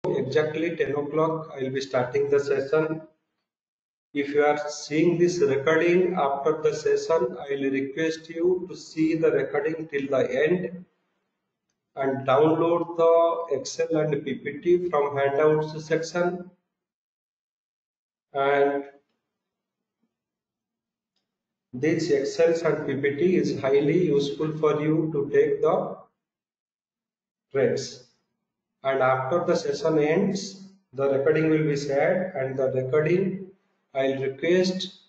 Exactly 10 o'clock, I will be starting the session. If you are seeing this recording after the session, I will request you to see the recording till the end and download the Excel and PPT from handouts section. And this Excel and PPT is highly useful for you to take the trades. And after the session ends, the recording will be shared, and the recording I'll request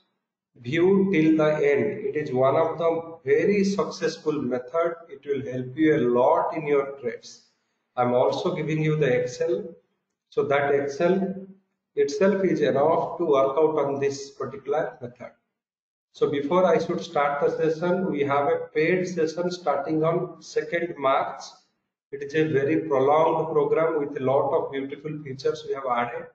view till the end. It is one of the very successful method. It will help you a lot in your trades. I'm also giving you the Excel, so that Excel itself is enough to work out on this particular method. So before I should start the session, we have a paid session starting on 2nd March. It is a very prolonged program with a lot of beautiful features we have added.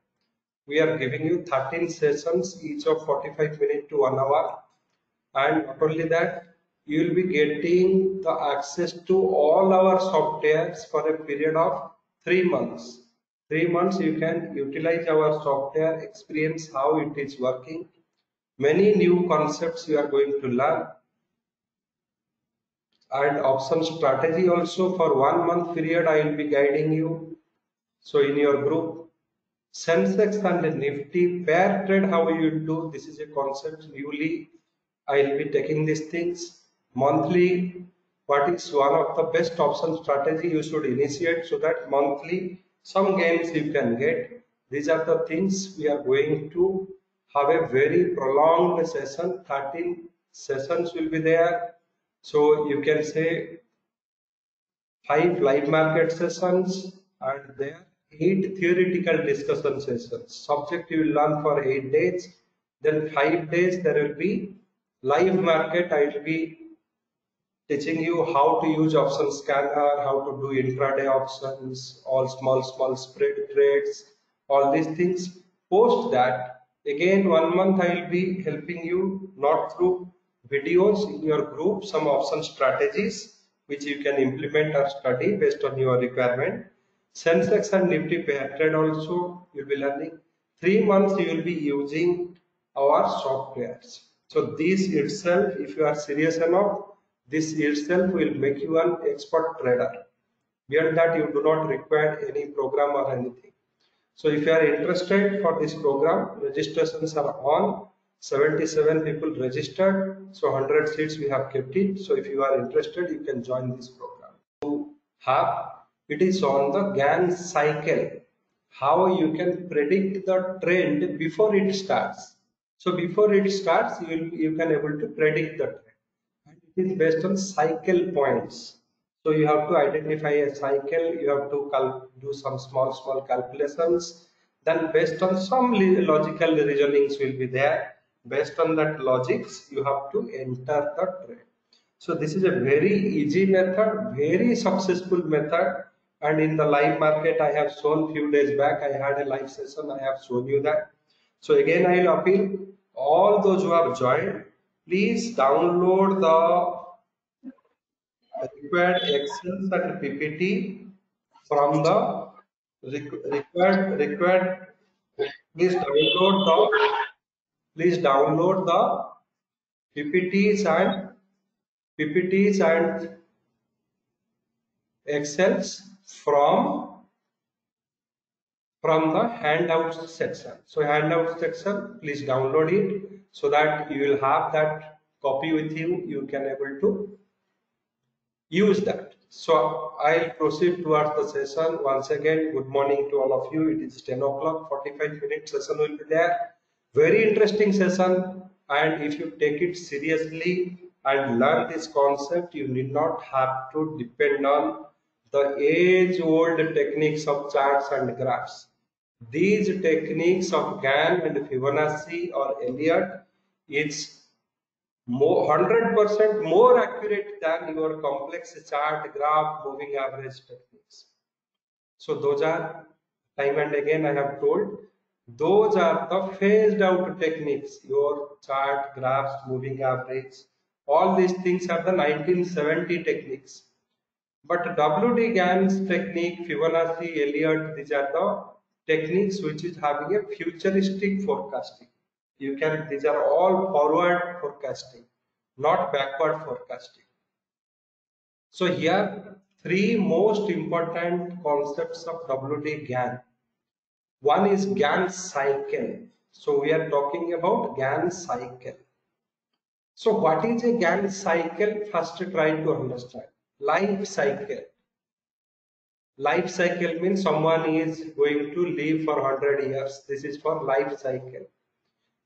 We are giving you 13 sessions, each of 45 minutes to 1 hour. And not only that, you will be getting the access to all our softwares for a period of 3 months. 3 months you can utilize our software, experience how it is working. Many new concepts you are going to learn, and option strategy also for 1 month period I will be guiding you. So in your group, Sensex and Nifty pair trade, how you will do, this is a concept newly I will be taking these things. Monthly, what is one of the best option strategy you should initiate so that monthly some gains you can get. These are the things we are going to have a very prolonged session. 13 sessions will be there. So you can say 5 live market sessions and there 8 theoretical discussion sessions. Subject you will learn for 8 days. Then 5 days there will be live market. I will be teaching you how to use option scanner, how to do intraday options, all small spread trades, all these things. Post that, again 1 month I will be helping you, not through videos, in your group, some option strategies which you can implement or study based on your requirement. Sensex and Nifty pair trade also you will be learning. 3 months you will be using our softwares. So this itself, if you are serious enough, this itself will make you an expert trader. Beyond that, you do not require any program or anything. So if you are interested for this program, registrations are on. 77 people registered. So 100 seats we have kept it. So if you are interested, you can join this program. To have, it is on the Gann cycle. How you can predict the trend before it starts. So before it starts, you can able to predict the trend. And it is based on cycle points. So you have to identify a cycle, you have to do some small calculations. Then based on some logical reasonings will be there. Based on that logics, you have to enter the trade. So this is a very easy method, very successful method. And in the live market, I have shown few days back, I had a live session, I have shown you that. So again, I will appeal all those who have joined, please download the required Excel and PPT from the required. Please download the PPTs and Excels from the handouts section. So handouts section, please download it so that you will have that copy with you. You can able to use that. So I'll proceed towards the session. Once again, good morning to all of you. It is 10 o'clock, 45-minute session will be there. Very interesting session. And if you take it seriously and learn this concept, you need not have to depend on the age-old techniques of charts and graphs. These techniques of Gann and Fibonacci or Elliott is more 100% more accurate than your complex chart, graph, moving average techniques. So those are, time and again I have told, those are the phased out techniques. Your chart, graphs, moving average, all these things are the 1970 techniques. But WD Gann's technique, Fibonacci, Elliott, these are the techniques which is having a futuristic forecasting. These are all forward forecasting, not backward forecasting. So here, three most important concepts of WD Gann. One is Gann cycle. So we are talking about Gann cycle. So what is a Gann cycle? First try to understand. Life cycle. Life cycle means someone is going to live for 100 years. This is for life cycle.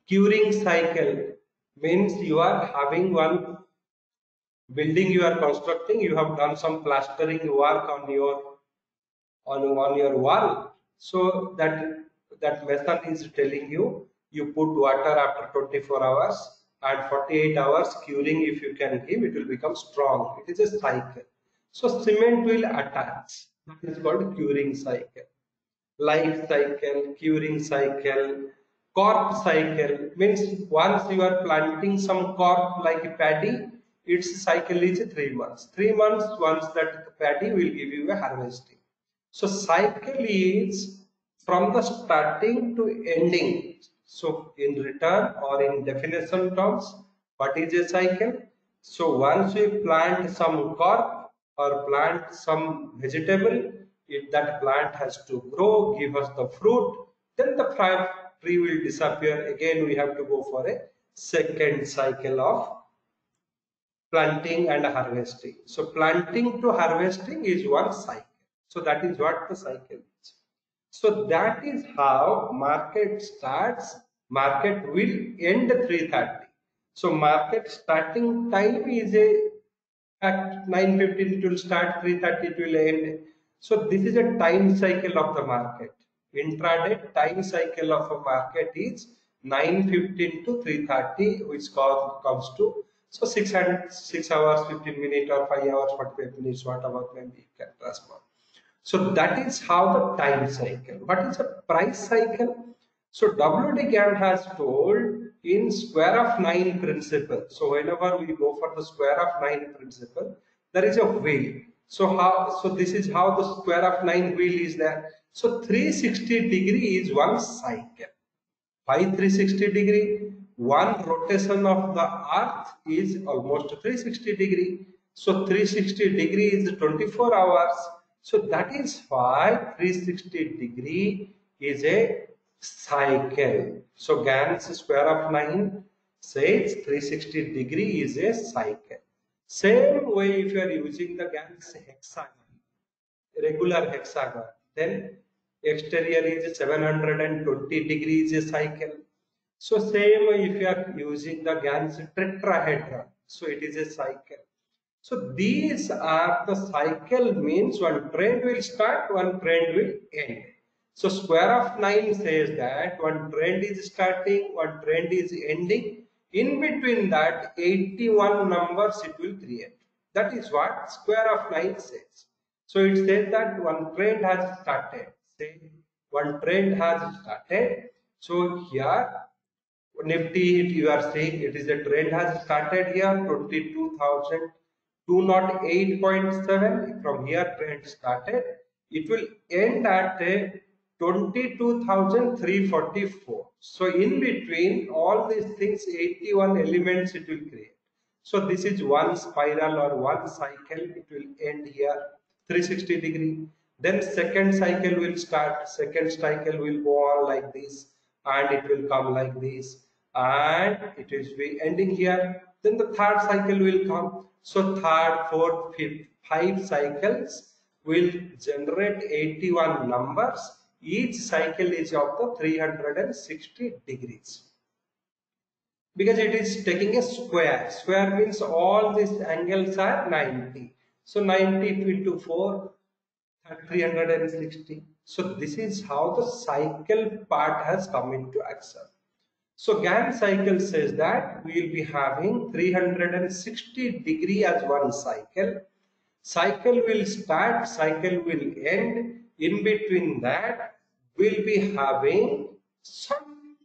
Curing cycle means you are having one building you are constructing, you have done some plastering work on your wall. So that method is telling you put water after 24 hours and 48 hours curing if you can give, it will become strong. It is a cycle. So cement will attach. That is called curing cycle. Life cycle, curing cycle, crop cycle means once you are planting some crop like paddy, its cycle is 3 months. 3 months once that paddy will give you a harvesting. So cycle is from the starting to ending. So in return or in definition terms, what is a cycle? So once we plant some crop or plant some vegetable, if that plant has to grow, give us the fruit, then the tree will disappear. Again, we have to go for a second cycle of planting and harvesting. So planting to harvesting is one cycle. So that is what the cycle is. So that is how market starts. Market will end 3:30. So market starting time is at 9:15 it will start, 3:30 it will end. So this is a time cycle of the market. Intraday time cycle of a market is 9:15 to 3:30, which comes to so 6 hours 15 minutes or 5 hours 45 minutes, whatever maybe you can transfer. So that is how the time cycle. What is a price cycle? So WD Gann has told in square of 9 principle. So whenever we go for the square of 9 principle, there is a wheel. So this is how the square of 9 wheel is there. So 360 degree is one cycle. Why 360 degree? One rotation of the earth is almost 360 degree. So 360 degree is 24 hours. So that is why 360 degree is a cycle. So Gann's square of 9 says 360 degree is a cycle. Same way if you are using the Gann's hexagon, regular hexagon, then exterior is 720 degrees a cycle. So same if you are using the Gann's tetrahedron, so it is a cycle. So these are the cycle means one trend will start, one trend will end. So square of 9 says that one trend is starting, one trend is ending. In between that 81 numbers it will create. That is what square of 9 says. So it says that one trend has started. Say one trend has started. So here Nifty, you are saying it is a trend has started here 22,208.7. From here trend started. It will end at 22,344. So in between all these things, 81 elements it will create. So this is one spiral or one cycle. It will end here 360 degree. Then second cycle will start. Second cycle will go on like this, and it will come like this, and it will be ending here. Then the third cycle will come. So third, fourth, fifth, 5 cycles will generate 81 numbers. Each cycle is of the 360 degrees, because it is taking a square. Square means all these angles are 90. So 90 into 4, 360. So this is how the cycle part has come into action. So Gann cycle says that we will be having 360 degree as one cycle. Cycle will start, cycle will end. In between that, we'll be having some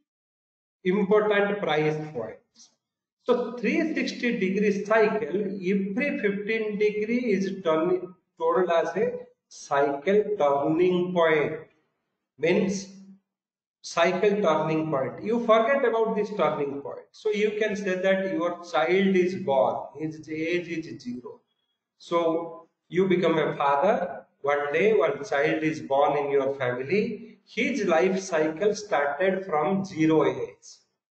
important price points. So 360 degree cycle, every 15 degree is turning, told as a cycle turning point. Means cycle turning point. You forget about this turning point. So you can say that your child is born, his age is 0. So you become a father. One day, one child is born in your family. His life cycle started from 0 age.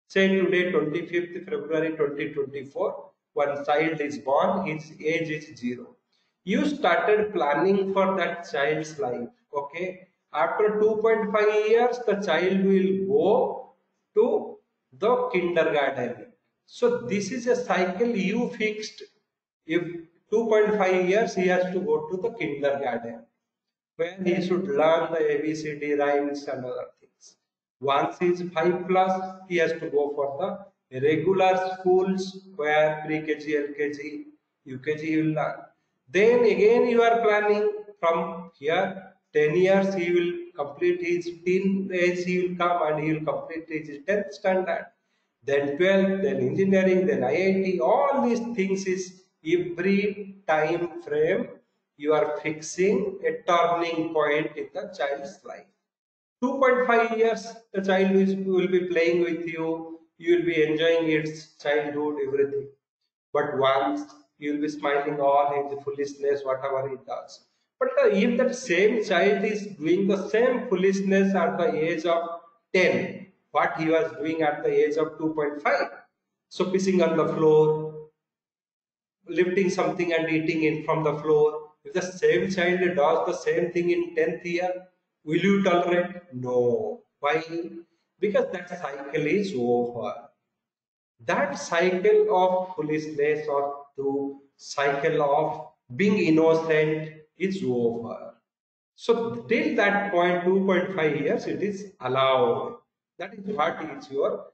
Say today, 25th February 2024, one child is born, his age is 0. You started planning for that child's life. Okay. After 2.5 years, the child will go to the kindergarten. So this is a cycle you fixed. If 2.5 years, he has to go to the kindergarten, where he should learn the ABCD rhymes and other things. Once he is 5 plus, he has to go for the regular schools where pre-KG, LKG, UKG will learn. Then again you are planning from here 10 years he will complete his teen age, he will come and he will complete his 10th standard, then 12th, then engineering, then IIT. All these things is every time frame you are fixing a turning point in the child's life. 2.5 years, the child will be playing with you, you will be enjoying its childhood, everything. But once you will be smiling all his foolishness, whatever he does. But if that same child is doing the same foolishness at the age of 10, what he was doing at the age of 2.5, so pissing on the floor, lifting something and eating it from the floor. If the same child does the same thing in 10th year, will you tolerate? No. Why? Because that cycle is over. That cycle of foolishness or the cycle of being innocent is over. So till that point, 2.5 years, it is allowed. That is what is your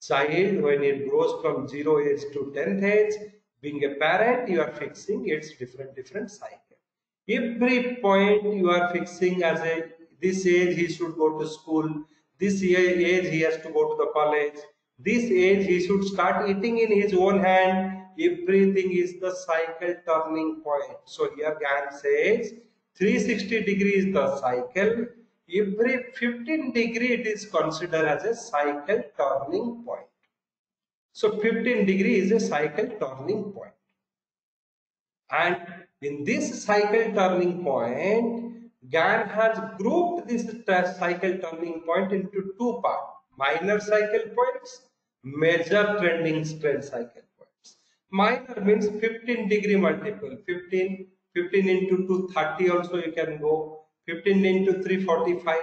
child when it grows from 0 age to 10th age. Being a parent, you are fixing its different cycle. Every point you are fixing as a this age he should go to school, this age he has to go to the college, this age he should start eating in his own hand. Everything is the cycle turning point. So here Gann says 360 degrees the cycle. Every 15 degree it is considered as a cycle turning point. So 15 degree is a cycle turning point. And in this cycle turning point, Gann has grouped this cycle turning point into two parts: minor cycle points, major trending cycle points. Minor means 15 degree multiple, 15 into 230 also you can go, 15 into 345,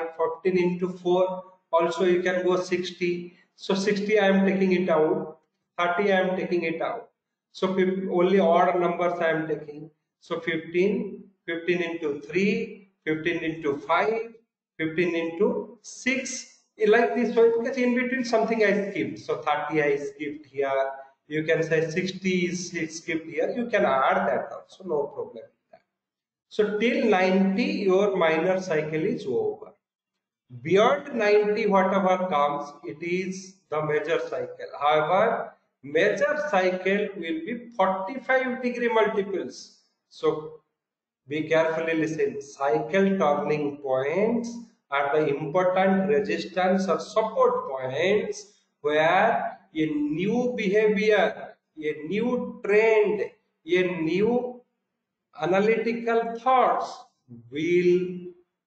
15 into 4 also you can go 60. So 60 I am taking it out, 30 I am taking it out. So only odd numbers I am taking. So 15, 15 into 3, 15 into 5, 15 into 6. Like this way, because in between something I skipped. So 30 I skipped here. You can say 60 is skipped here. You can add that also, no problem with that. So till 90, your minor cycle is over. Beyond 90, whatever comes, it is the major cycle. However, major cycle will be 45 degree multiples. So be carefully listen. Cycle turning points are the important resistance or support points where a new behavior, a new trend, a new analytical thoughts will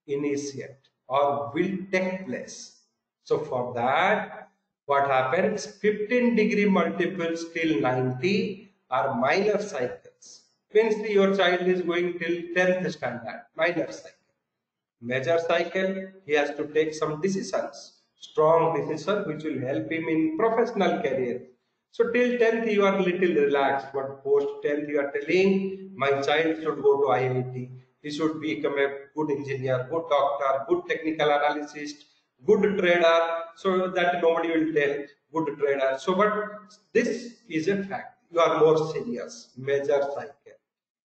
initiate or will take place. So for that, what happens? 15 degree multiples till 90 are minor cycles. Means your child is going till 10th standard, minor cycle. Major cycle, he has to take some decisions, strong decision which will help him in professional career. So till 10th you are little relaxed, but post 10th you are telling my child should go to IIT, he should become a good engineer, good doctor, good technical analyst, good trader, so that nobody will tell good trader. So but this is a fact, you are more serious, major cycle.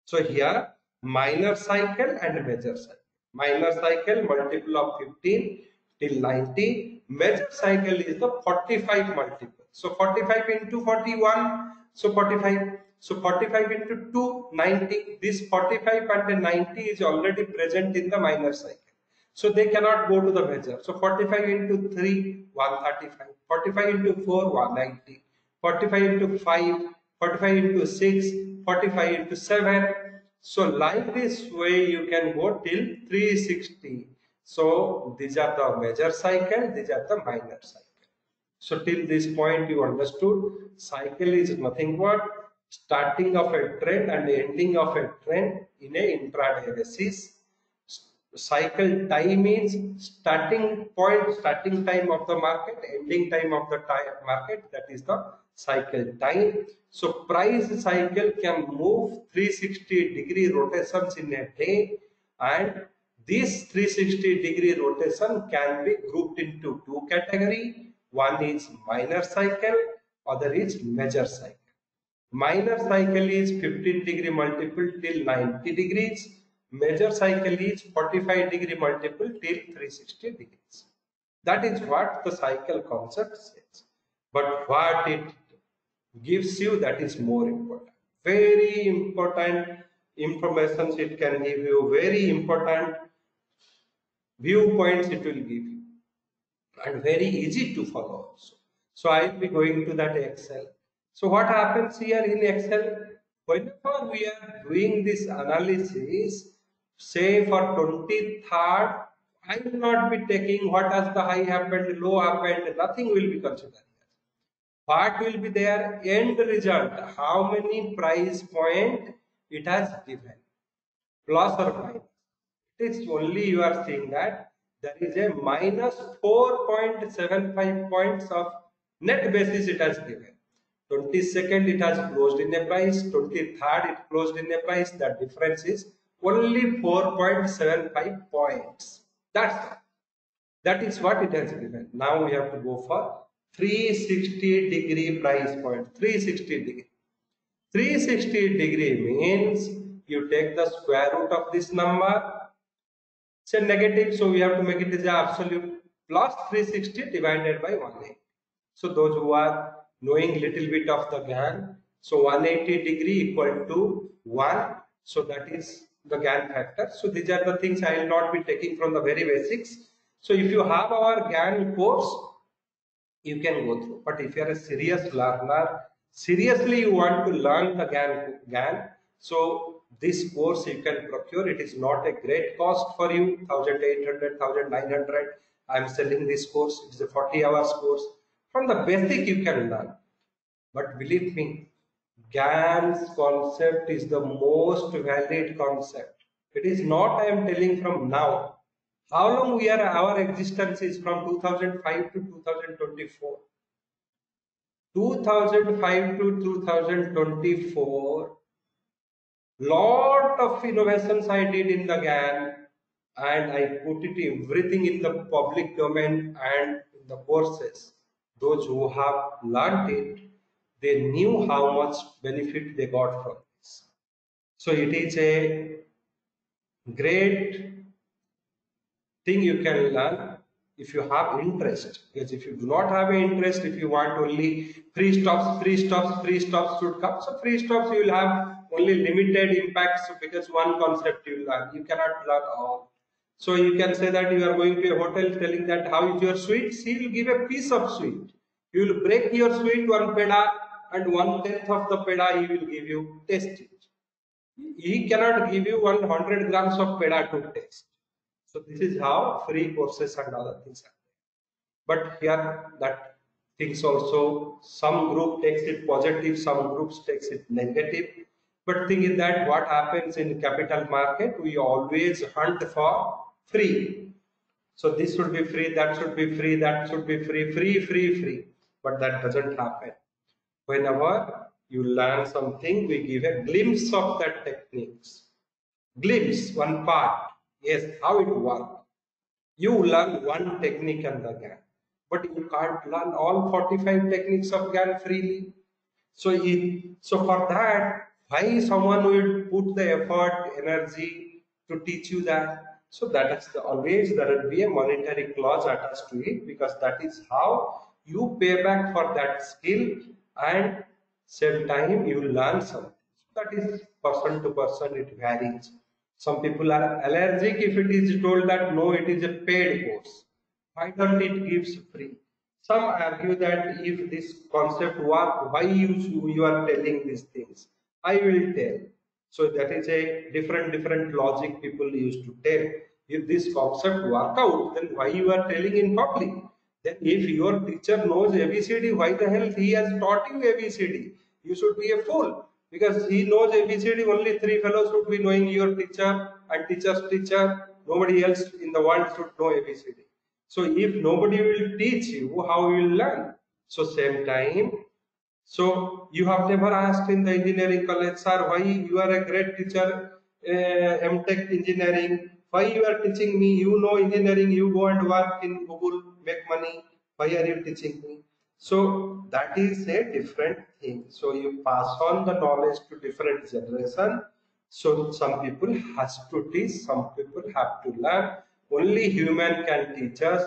So here minor cycle and major cycle. Minor cycle multiple of 15 till 90. Major cycle is the 45 multiple. So 45 into 41. So 45. So 45 into 2, 90. This 45 and 90 is already present in the minor cycle. So they cannot go to the major. So 45 into 3, 135. 45 into 4, 190. 45 into 5, 45 into 6, 45 into 7. So like this way you can go till 360. So these are the major cycle, these are the minor cycle. So till this point you understood cycle is nothing but starting of a trend and ending of a trend in a intraday basis. Cycle time means starting point, starting time of the market, ending time of the market, that is the cycle time. So price cycle can move 360-degree rotations in a day, and this 360-degree rotation can be grouped into two categories. One is minor cycle, other is major cycle. Minor cycle is 15-degree multiple till 90 degrees. Major cycle is 45-degree multiple till 360 degrees. That is what the cycle concept says. But what it gives you, that is more important. Very important information it can give you, very important viewpoints it will give you, and very easy to follow also. So I will be going to that Excel. So what happens here in Excel, whenever we are doing this analysis, say for 23rd, I will not be taking what has the high happened, low happened, nothing will be considered. What will be their end result, how many price point it has given, plus or minus. It is only you are seeing that there is a minus 4.75 points of net basis it has given. 22nd it has closed in a price, 23rd it closed in a price. The difference is only 4.75 points. That is what it has given. Now we have to go for 360-degree price point. 360-degree. 360-degree means you take the square root of this number. Say negative, so we have to make it as absolute, plus 360 divided by 180. So those who are knowing little bit of the Gann, so 180 degree equal to 1. So that is the Gann factor. So these are the things I will not be taking from the very basics. So if you have our Gann course, you can go through. But if you are a serious learner, seriously you want to learn the Gann, so this course you can procure. It is not a great cost for you, 1800, 1900. I am selling this course. It is a 40 hours course. From the basic you can learn. But believe me, Gann's concept is the most valid concept. It is not I am telling from now. How long we are, our existence is from 2005 to 2024. 2005 to 2024, lot of innovations I did in the Gann, and I put it everything in the public domain and in the courses. Those who have learned it, they knew how much benefit they got from this. So it is a great thing you can learn if you have interest. Because if you do not have an interest, if you want only free stops should come. So free stops you will have only limited impacts, because one concept you learn. You cannot learn all. So you can say that you are going to a hotel telling that how is your sweet? He will give a piece of sweet. You will break your sweet one peda, and 1/10 of the peda he will give you, taste it. He cannot give you 100 grams of peda to taste. So this is how free courses and other things are. But here that things also, some group takes it positive, some groups takes it negative. But thing is that what happens in capital market, we always hunt for free. So this should be free, that should be free, that should be free, free. But that doesn't happen. Whenever you learn something, we give a glimpse of that techniques. Glimpse, one part. Yes, how it works. You learn one technique and the Gann, but you can't learn all 45 techniques of Gann freely. So for that, why someone will put the effort, energy to teach you that? So that is always there will be a monetary clause attached to it, because that is how you pay back for that skill and Same time you learn something. That is person to person, it varies. Some people are allergic if it is told that no, it is a paid course. Why don't it gives free? Some argue that if this concept work, why you are telling these things? I will tell. So that is a different logic people used to tell. If this concept work out, then why you are telling in public? Then if your teacher knows ABCD, why the hell he has taught you ABCD? You should be a fool because he knows ABCD. Only three fellows should be knowing your teacher and teacher's teacher. Nobody else in the world should know ABCD. So if nobody will teach you, how you will learn? So same time. So you have never asked in the engineering college, sir, why you are a great teacher, MTech engineering, why you are teaching me? You know engineering, you go and work in Google, make money. Why are you teaching me? So that is a different thing. So you pass on the knowledge to different generation. So some people has to teach, some people have to learn. Only human can teach us.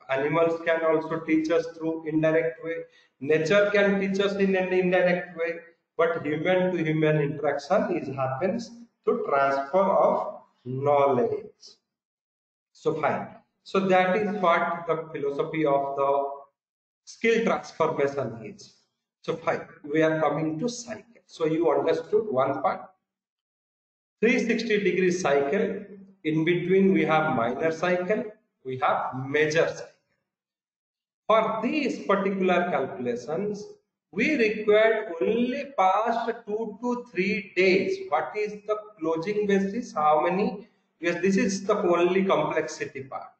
Animals can also teach us through indirect way. Nature can teach us in an indirect way. But human to human interaction is happens through transfer of knowledge. So fine. So that is what the philosophy of the skill transformation is. So fine. We are coming to cycle. So you understood one part. 360-degree cycle. In between we have minor cycle. We have major cycle. For these particular calculations, we required only past 2 to 3 days. What is the closing basis? How many? Because this is the only complexity part.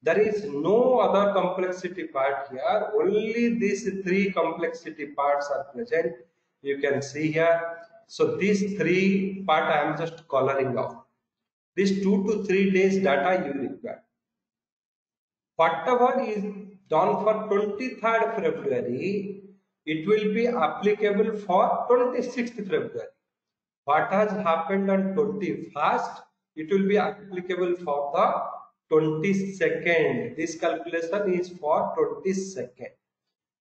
There is no other complexity part here. Only these three complexity parts are present. You can see here. So these three part I am just coloring off. These 2 to 3 days data you require. Whatever is done for 23rd February, it will be applicable for 26th February. What has happened on 21st, it will be applicable for the 22nd. This calculation is for 22nd.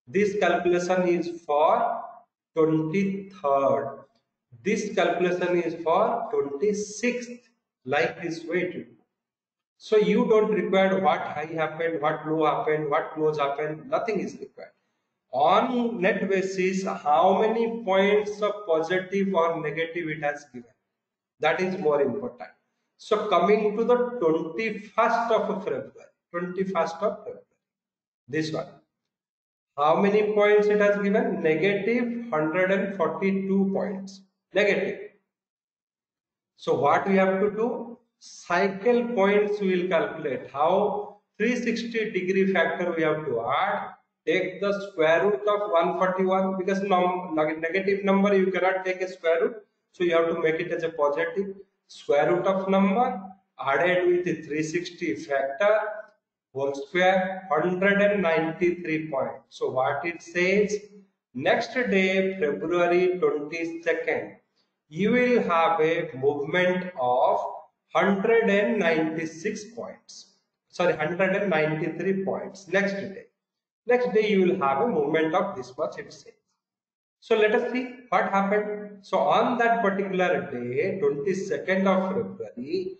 This calculation is for 23rd. This calculation is for 26th. Like this way to do. So you don't require what high happened, what low happened, what close happened, nothing is required. On net basis, how many points of positive or negative it has given. That is more important. So coming to the 21st of February, 21st of February, this one. How many points it has given? Negative 142 points. Negative. So what we have to do? Cycle points we will calculate. How? 360-degree factor we have to add. Take the square root of 141 because negative number you cannot take a square root. So you have to make it as a positive. Square root of number added with the 360 factor whole square 193 points. So what it says? Next day, February 22nd, you will have a movement of 196 points. Sorry, 193 points next day. Next day, you will have a movement of this much, it says. So let us see what happened. So on that particular day, 22nd of February,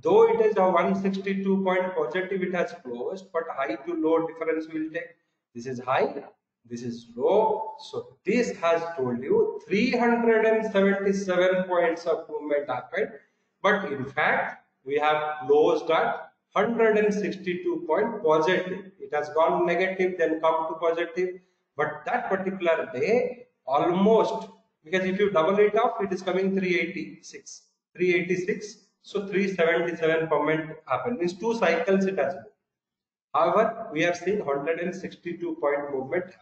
though it is a 162 point positive, it has closed, but high to low difference will take. This is high, this is low. So this has told you 377 points of movement happened, but in fact we have closed at 162 point positive. It has gone negative, then come to positive, but that particular day almost, because if you double it up, it is coming 386. 386. So 377 comment happened. Means 2 cycles it has moved. However, we have seen 162 point movement happen.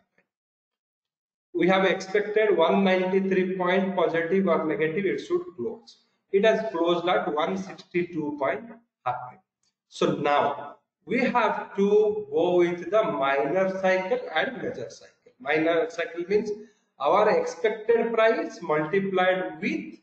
We have expected 193 point positive or negative, it should close. It has closed at 162 point happen. So now we have to go with the minor cycle and major cycle. Minor cycle means our expected price multiplied with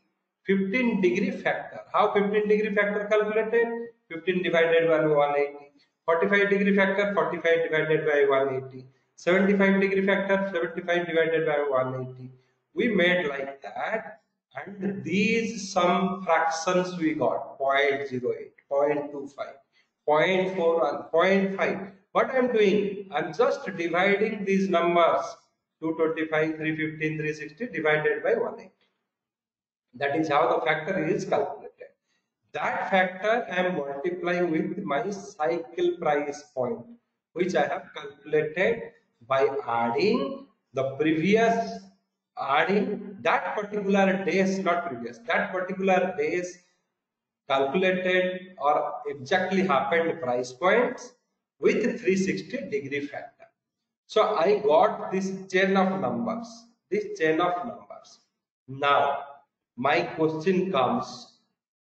15-degree factor. How 15-degree factor calculated? 15 divided by 180. 45-degree factor, 45 divided by 180. 75-degree factor, 75 divided by 180. We made like that, and these some fractions we got 0.08, 0.25, 0.41, 0.5. What I'm doing, I'm just dividing these numbers 225, 315, 360 divided by 180. That is how the factor is calculated. That factor I am multiplying with my cycle price point, which I have calculated by adding the previous, adding that particular days, not previous, that particular days calculated or exactly happened price points with 360-degree factor. So I got this chain of numbers, this chain of numbers. Now my question comes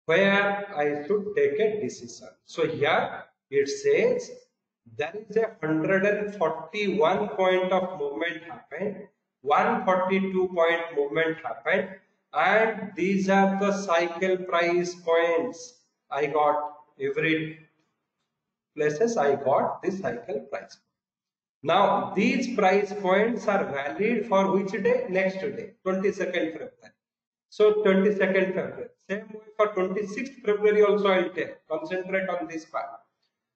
where I should take a decision. So here it says there is a 141 point of movement happened, 142 point movement happened, and these are the cycle price points. I got every places I got this cycle price. Now these price points are valid for which day? Next day, 22nd February. So 22nd February. Same way for 26th February also I will take. Concentrate on this part.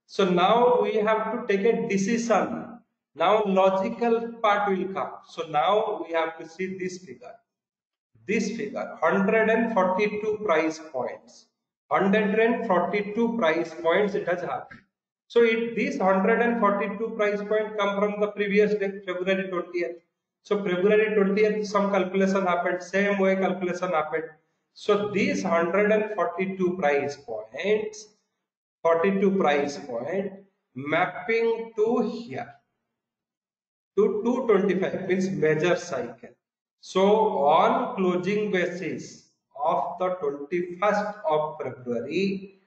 So now we have to take a decision. Now logical part will come. So now we have to see this figure. This figure, 142 price points. 142 price points it has happened. So this 142 price point come from the previous day, February 20th. So February 20th some calculation happened, same way calculation happened. So these 142 price points, 42 price point mapping to here to 225 means major cycle. So on closing basis of the 21st of February,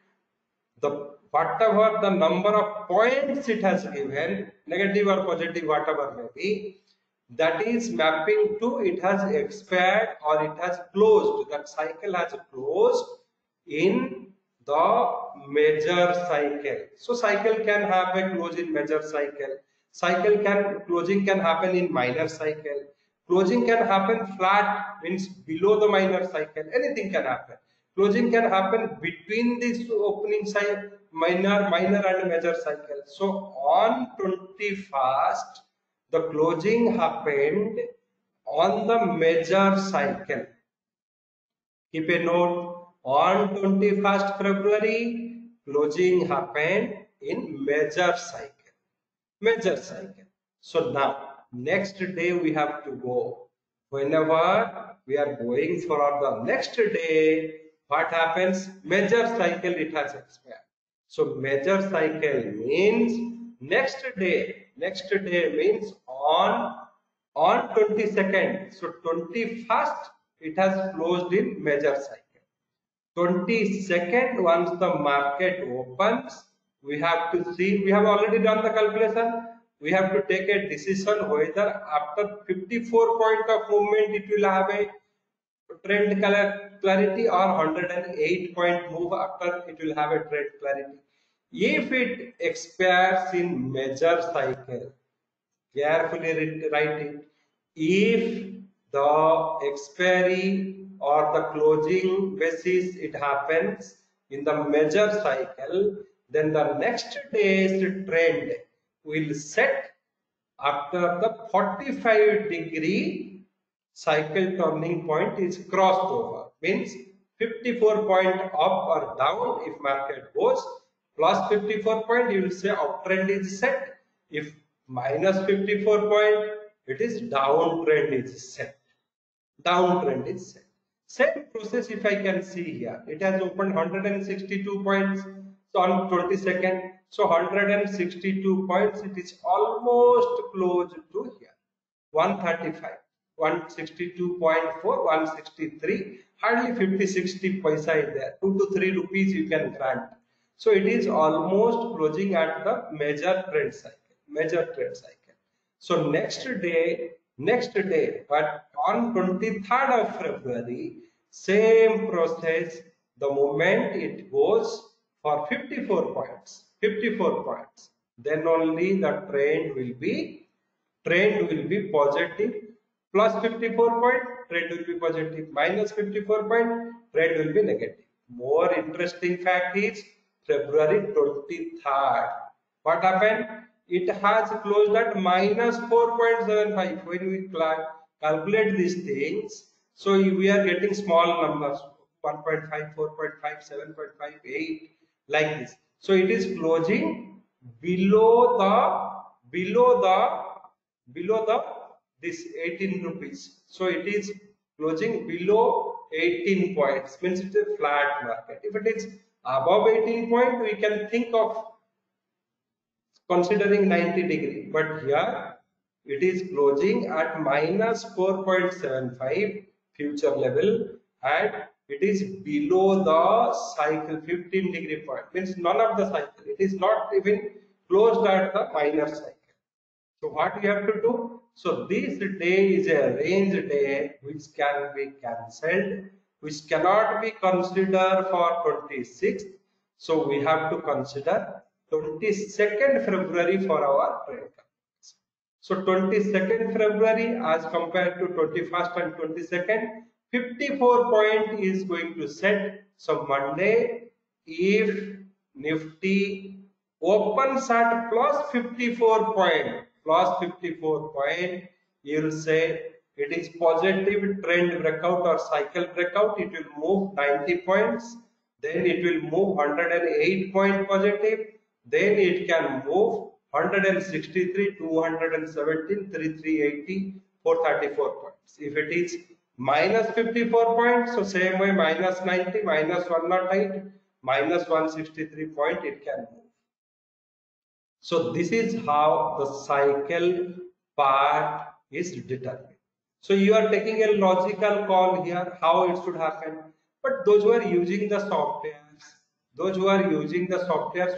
the whatever the number of points it has given, negative or positive, whatever may be, that is mapping to it has expired or it has closed. That cycle has closed in the major cycle. So cycle can have a close in major cycle. Closing can happen in minor cycle. Closing can happen flat, means below the minor cycle. Anything can happen. Closing can happen between this opening cycle, minor and major cycle. So on 21st, the closing happened on the major cycle. Keep a note, on 21st February, closing happened in major cycle. Major cycle. So now, next day we have to go. Whenever we are going for the next day, what happens? Major cycle it has expired. So major cycle means next day. Next day means on 22nd. So 21st it has closed in major cycle. 22nd, once the market opens, we have to see, we have already done the calculation. We have to take a decision whether after 54 point of movement it will have a trend clarity or 108 point move after it will have a trend clarity. If it expires in major cycle, carefully write it. If the expiry or the closing basis it happens in the major cycle, then the next day's trend will set after the 45-degree cycle turning point is crossed over. Means 54 point up or down if market goes, plus 54 point you will say uptrend is set. If minus 54 point, it is downtrend is set. Downtrend is set. Same process if I can see here. It has opened 162 points on 22nd. So 162 points, it is almost close to here. 135. 162.4, 163, hardly 50-60 paisa is there. 2 to 3 rupees you can grant. So it is almost closing at the major trend cycle. Major trend cycle. So next day, but on 23rd of February, same process. The moment it goes for 54 points, 54 points, then only the trend will be positive. Plus 54 point, trend will be positive. Minus 54 point, trend will be negative. More interesting fact is February 23rd. What happened? It has closed at minus 4.75. When we calculate these things, so we are getting small numbers 1.5, 4.5, 7.5, 8 like this. So it is closing below the this 18 rupees. So it is closing below 18 points, means it's a flat market. If it is above 18 point, we can think of considering 90 degree, but here it is closing at minus 4.75 future level, and it is below the cycle 15 degree point, means none of the cycle, it is not even closed at the minor cycle. So what we have to do? So this day is a range day which can be cancelled, which cannot be considered for 26th. So we have to consider 22nd February for our trade. So 22nd February as compared to 21st and 22nd, 54 point is going to set. So Monday, if Nifty opens at plus 54 point, you will say it is positive trend breakout or cycle breakout. It will move 90 points, then it will move 108 point positive, then it can move 163, 217, 3380, 434 points. If it is minus 54 points, so same way minus 90, minus 108, minus 163 point it can move. So this is how the cycle part is determined. So you are taking a logical call here how it should happen. But those who are using the softwares,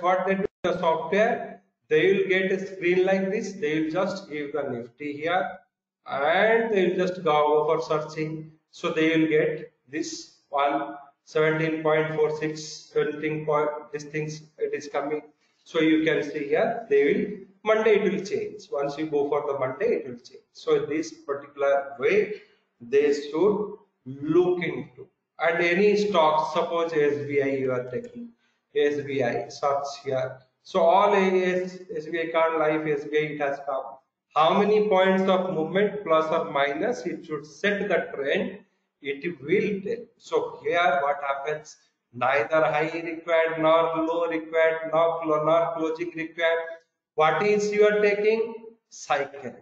what they do the software, they will get a screen like this. They will just give the Nifty here and they will just go over searching. So they will get this one 17.46, 17 point, these things it is coming. So you can see here they will Monday it will change. Once you go for the Monday it will change. So this particular way they should look into. And any stock, suppose SBI you are taking, SBI search here. So all SBI card life, SBI it has come. How many points of movement plus or minus it should set the trend, it will tell. So here what happens, neither high required nor low required nor closing required. What is you are taking? Cycle.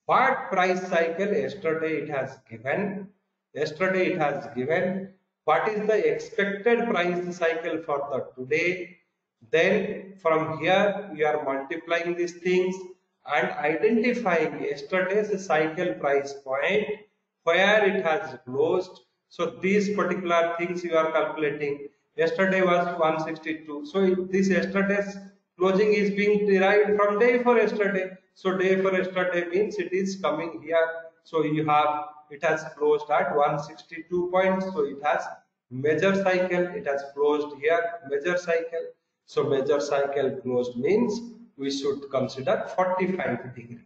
What price cycle yesterday it has given? Yesterday it has given. What is the expected price cycle for the today? Then from here we are multiplying these things and identifying yesterday's cycle price point where it has closed. So these particular things you are calculating. Yesterday was 162. So this yesterday's closing is being derived from day for yesterday. So day for yesterday means it is coming here. So you have it has closed at 162 points. So it has major cycle. It has closed here major cycle. So major cycle closed means we should consider 45 degree.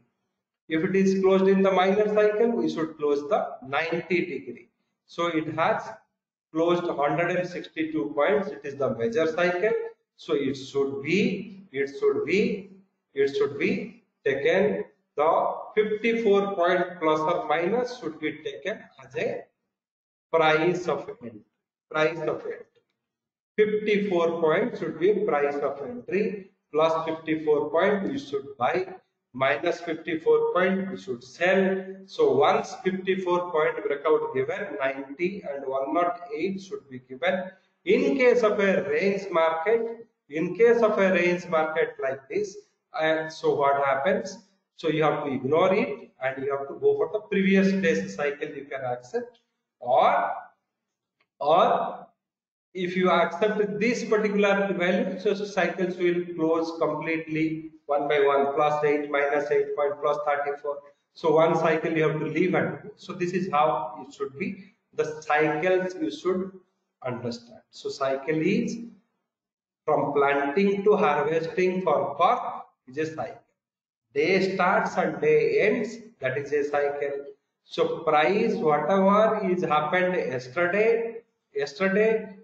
If it is closed in the minor cycle, we should close the 90 degree. So it has closed 162 points. It is the major cycle. So it should be taken the 54 point plus or minus should be taken as a price of entry. Price of entry. 54 points should be price of entry, plus 54 point we should buy, minus 54 point we should sell. So once 54 point breakout given, 90 and 108 should be given. In case of a range market, like this, and so what happens? So you have to ignore it and you have to go for the previous day's cycle you can accept, or if you accept this particular value, so cycles will close completely one by one, plus 8, minus 8 point, plus 34. So one cycle you have to leave and go. So this is how it should be. The cycles you should understand. So cycle is from planting to harvesting for crop is a cycle. Day starts and day ends, that is a cycle. So price whatever is happened yesterday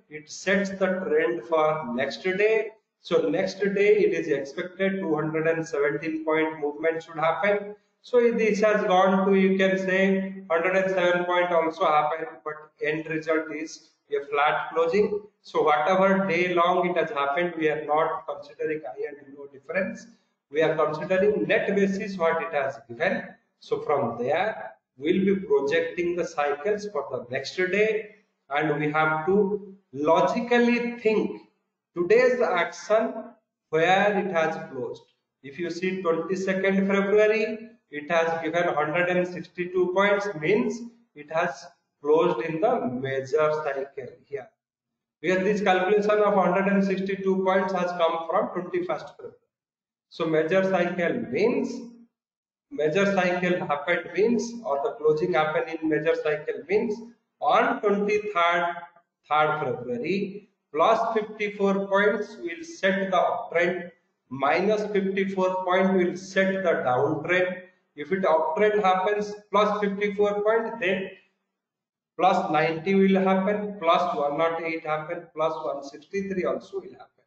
it sets the trend for next day. So next day it is expected 217 point movement should happen. So this has gone to, you can say, 107 point also happen, but end result is a flat closing. So whatever day long it has happened, we are not considering high and low difference. We are considering net basis what it has given. So from there, we'll be projecting the cycles for the next day, and we have to logically think today's action where it has closed. If you see 22nd February, it has given 162 points, means it has closed in the major cycle here. Where this calculation of 162 points has come from 21st February. So major cycle happened means, or the closing happened in major cycle means, on 23rd February plus 54 points will set the uptrend, minus 54 point will set the downtrend. If it uptrend happens plus 54 point, then plus 90 will happen, plus 108 happen, plus 163 also will happen.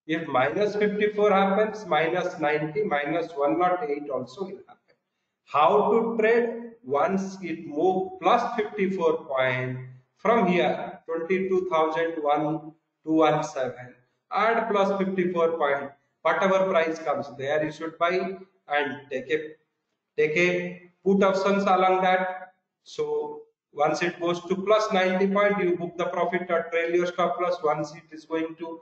If minus 54 happens, minus 90, minus 108 also will happen. How to trade? Once it move plus 54 point from here, 22,217, add plus 54 point, whatever price comes there, you should buy and take a put options along that. So once it goes to plus 90 point, you book the profit or trail your stop loss. Once it is going to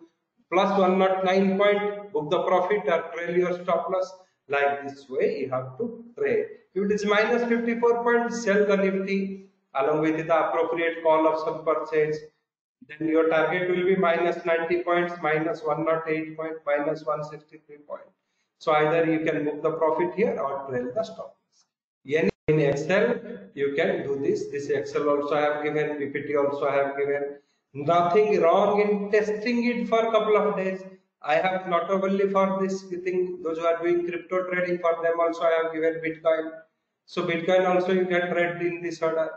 plus 109 point, book the profit or trail your stop loss. Like this way you have to trade. If it is minus 54 points, sell the Nifty along with the appropriate call option purchase. Then your target will be minus 90 points, minus 108 point, minus 163 point. So either you can book the profit here or trail the stop loss. In Excel, you can do this. This Excel also I have given, PPT also I have given. Nothing wrong in testing it for a couple of days. I have not only for this thing, those who are doing crypto trading, for them also I have given Bitcoin. So Bitcoin also you can trade in this order.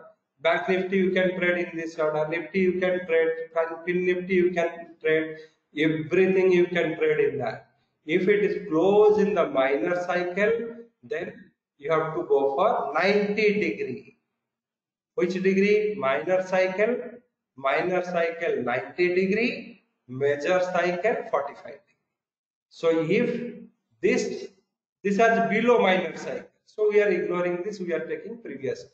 Bank Nifty you can trade in this order. Nifty you can trade. Pin Nifty you can trade. Everything you can trade in that. If it is closed in the minor cycle, then you have to go for 90 degree. Which degree? Minor cycle 90 degree, major cycle 45 degree. So if this has below minor cycle, so we are ignoring this, we are taking previous.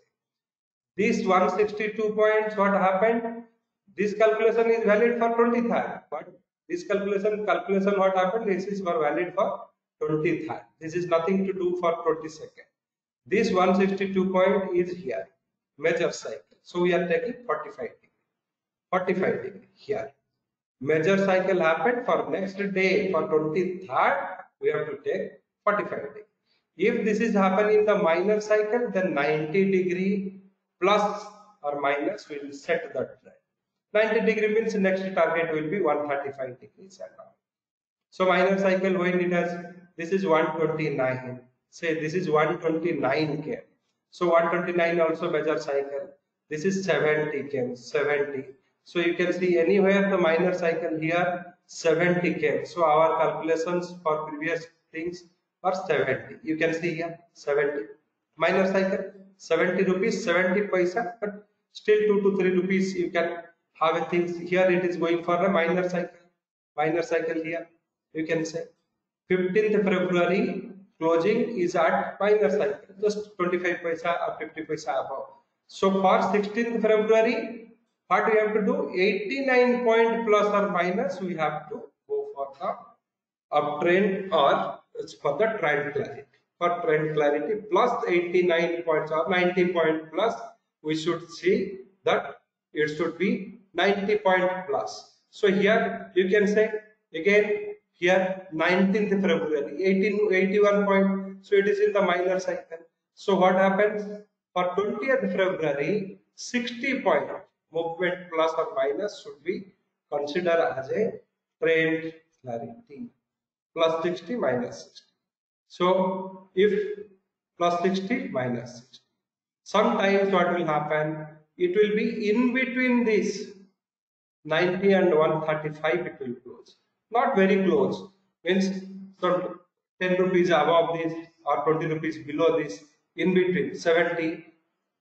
This 162 points, what happened? This calculation is valid for 23rd, but this calculation what happened? This is for valid for 23rd. This is nothing to do for 22nd. This 162 point is here, major cycle. So we are taking 45 degree. 45 degree here. Major cycle happened for next day, for 23rd, we have to take 45 degree. If this is happening in the minor cycle, then 90 degree plus or minus will set the trend. 90 degree means next target will be 135 degrees and all. So minor cycle, when it has, this is 129. Say this is 129K. So 129 also major cycle. This is 70K, 70. So you can see anywhere the minor cycle here 70K. So our calculations for previous things are 70. You can see here 70. Minor cycle 70 rupees, 70 paisa, but still 2 to 3 rupees you can have a things. Here it is going for a minor cycle. Minor cycle here. You can say 15th February closing is at minor cycle, just 25 paisa or 50 paisa above. So for 16th February, what we have to do? 89 point plus or minus, we have to go for the uptrend or for the trend clarity. For trend clarity plus 89 points or 90 point plus, we should see that it should be 90 point plus. So here you can say again here 19th February 81 point, so it is in the minor cycle. So what happens for 20th February 60 point movement plus or minus should be considered as a trend clarity, plus 60 minus 60. So if plus 60 minus 60, Sometimes what will happen, it will be in between this 90 and 135 it will close. Not very close. Means some 10 rupees above this or 20 rupees below this, in between 70,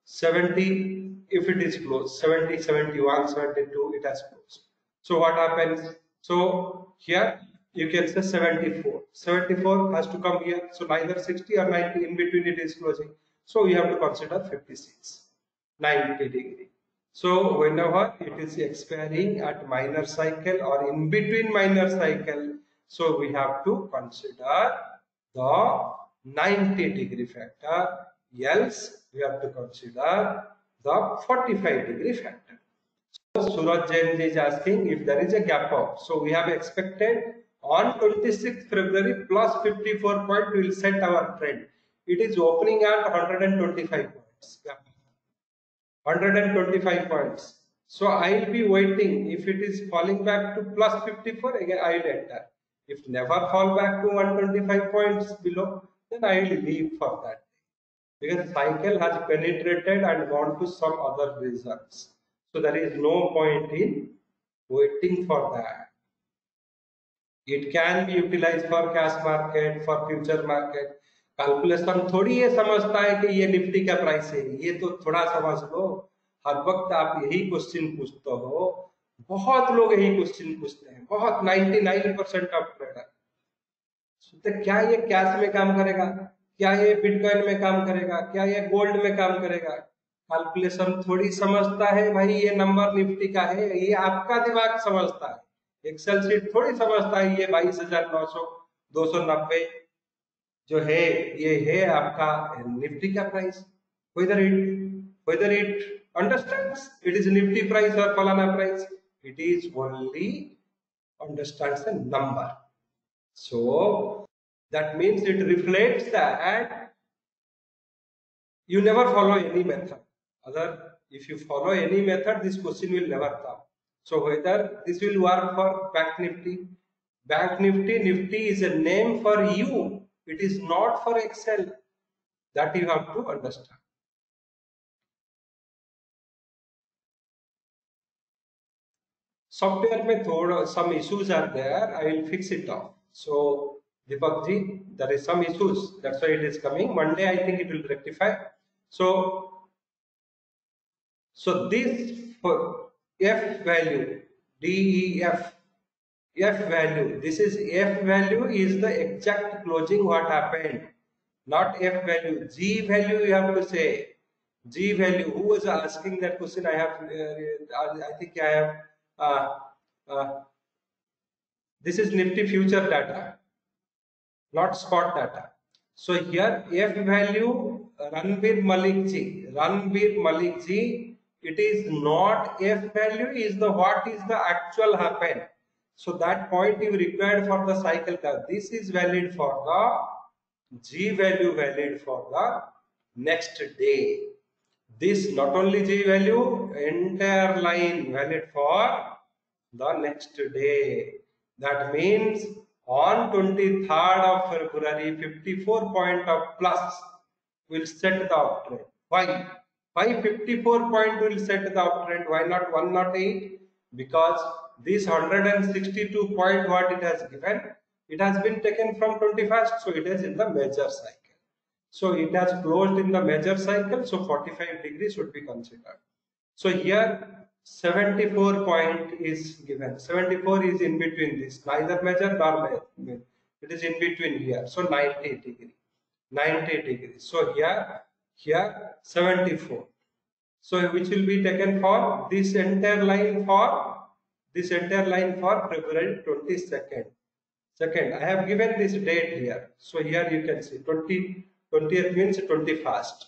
70 if it is close, 70, 71, 72 it has closed. So what happens? So here you can say 74. 74 has to come here. So neither 60 or 90 in between it is closing. So we have to consider 56, 90 degree. So whenever it is expiring at minor cycle or in between minor cycle, so we have to consider the 90 degree factor, else we have to consider the 45 degree factor. So Suraj Jain is asking if there is a gap up. So we have expected on 26th February plus 54 point we will set our trend. It is opening at 125 points. 125 points. So I will be waiting. If it is falling back to plus 54, again I will enter. If never fall back to 125 points below, then I will leave for that. Because cycle has penetrated and gone to some other results. So there is no point in waiting for that. It can be utilized for cash market, for future market. Calculation थोड़ी ये समझता है कि ये Nifty का price है, ये तो थोड़ा समझ लो. हर वक्त आप यही क्वेश्चन पूछते हो, बहुत लोग यही क्वेश्चन पूछते हैं, बहुत 99% ऑफ ट्रेडर. तो क्या ये कैश में काम करेगा, क्या ये बिटकॉइन में काम करेगा, क्या ये गोल्ड में काम करेगा? कैलकुलेशन थोड़ी समझता है भाई, ये नंबर निफ्टी का है, ये आपका दिमाग समझता है. एक्सेल शीट थोड़ी समझता है ये 22,900 290 जो है, ये है आपका निफ्टी का price. whether it understands it is nifty price or falana price, it is only understands the number. So that means it reflects that you never follow any method. If you follow any method, this question will never come. So whether this will work for Bank Nifty, Nifty is a name for you. It is not for Excel. That you have to understand. Software में थोड़ा some issues are there. I will fix it off. So Deepak ji, there is some issues. That's why it is coming. Monday I think it will rectify. So this for F value, DEF, F value. This is F value is the exact closing what happened. Not F value. G value you have to say. G value. Who was asking that question? I have. I think I have. This is Nifty future data, not spot data. So here F value Ranbir Malik ji. It is not F value. Is the what is the actual happen. So that point you required for the cycle curve. This is valid for the G value, valid for the next day. This not only G value, entire line valid for the next day. That means on 23rd of February, 54 point of plus will set the uptrend. Why? Why 54 point will set the uptrend? Why not 108? Because this 162 point what it has given, it has been taken from 21st, so it is in the major cycle. So it has closed in the major cycle, so 45 degrees should be considered. So here 74 point is given. 74 is in between this, neither major nor major. It is in between here. So 90 degree. 90 degrees. So here 74. So which will be taken for this entire line for February 22nd. I have given this date here. So here you can see 20th means 21st.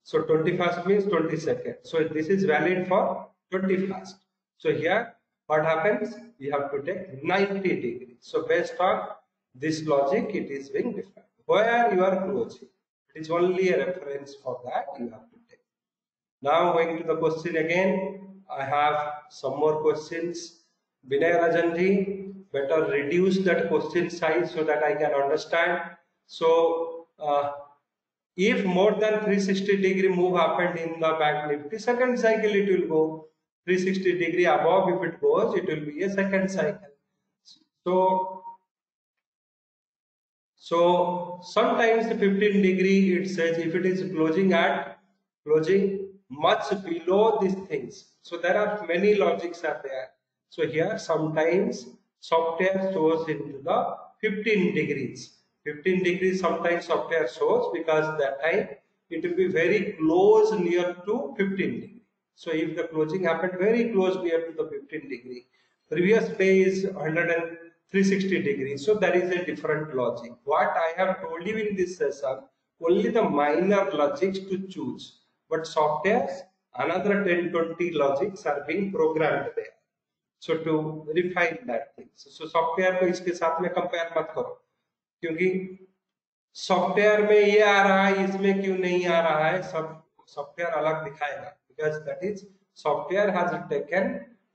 So 21st means 22nd. So this is valid for 21st. So here what happens? We have to take 90 degrees. So based on this logic, it is being defined. Where you are closing, it is only a reference for that you have to take. Now going to the question again. I have some more questions. Vinay Rajanji, better reduce that question size so that I can understand. So If more than 360-degree move happened in the Bank Nifty, second cycle it will go 360-degree above. If it goes, it will be a second cycle. So, sometimes 15-degree it says if it is closing much below these things. So there are many logics are there. So here sometimes software shows into the 15 degrees. 15 degrees sometimes software shows because that time it will be very close near to 15 degree. So if the closing happened very close near to the 15 degree, previous day is 360 degrees. So there is a different logic. What I have told you in this session, only the minor logics to choose. But softwares, another 10-20 logics are being programmed there. So to refine that thing. So software को इसके साथ में compare मत करो, क्योंकि software में ये आ रहा है इसमें क्यों नहीं आ रहा है, सब सॉफ्टवेयर अलग दिखाएगा, because that is software has taken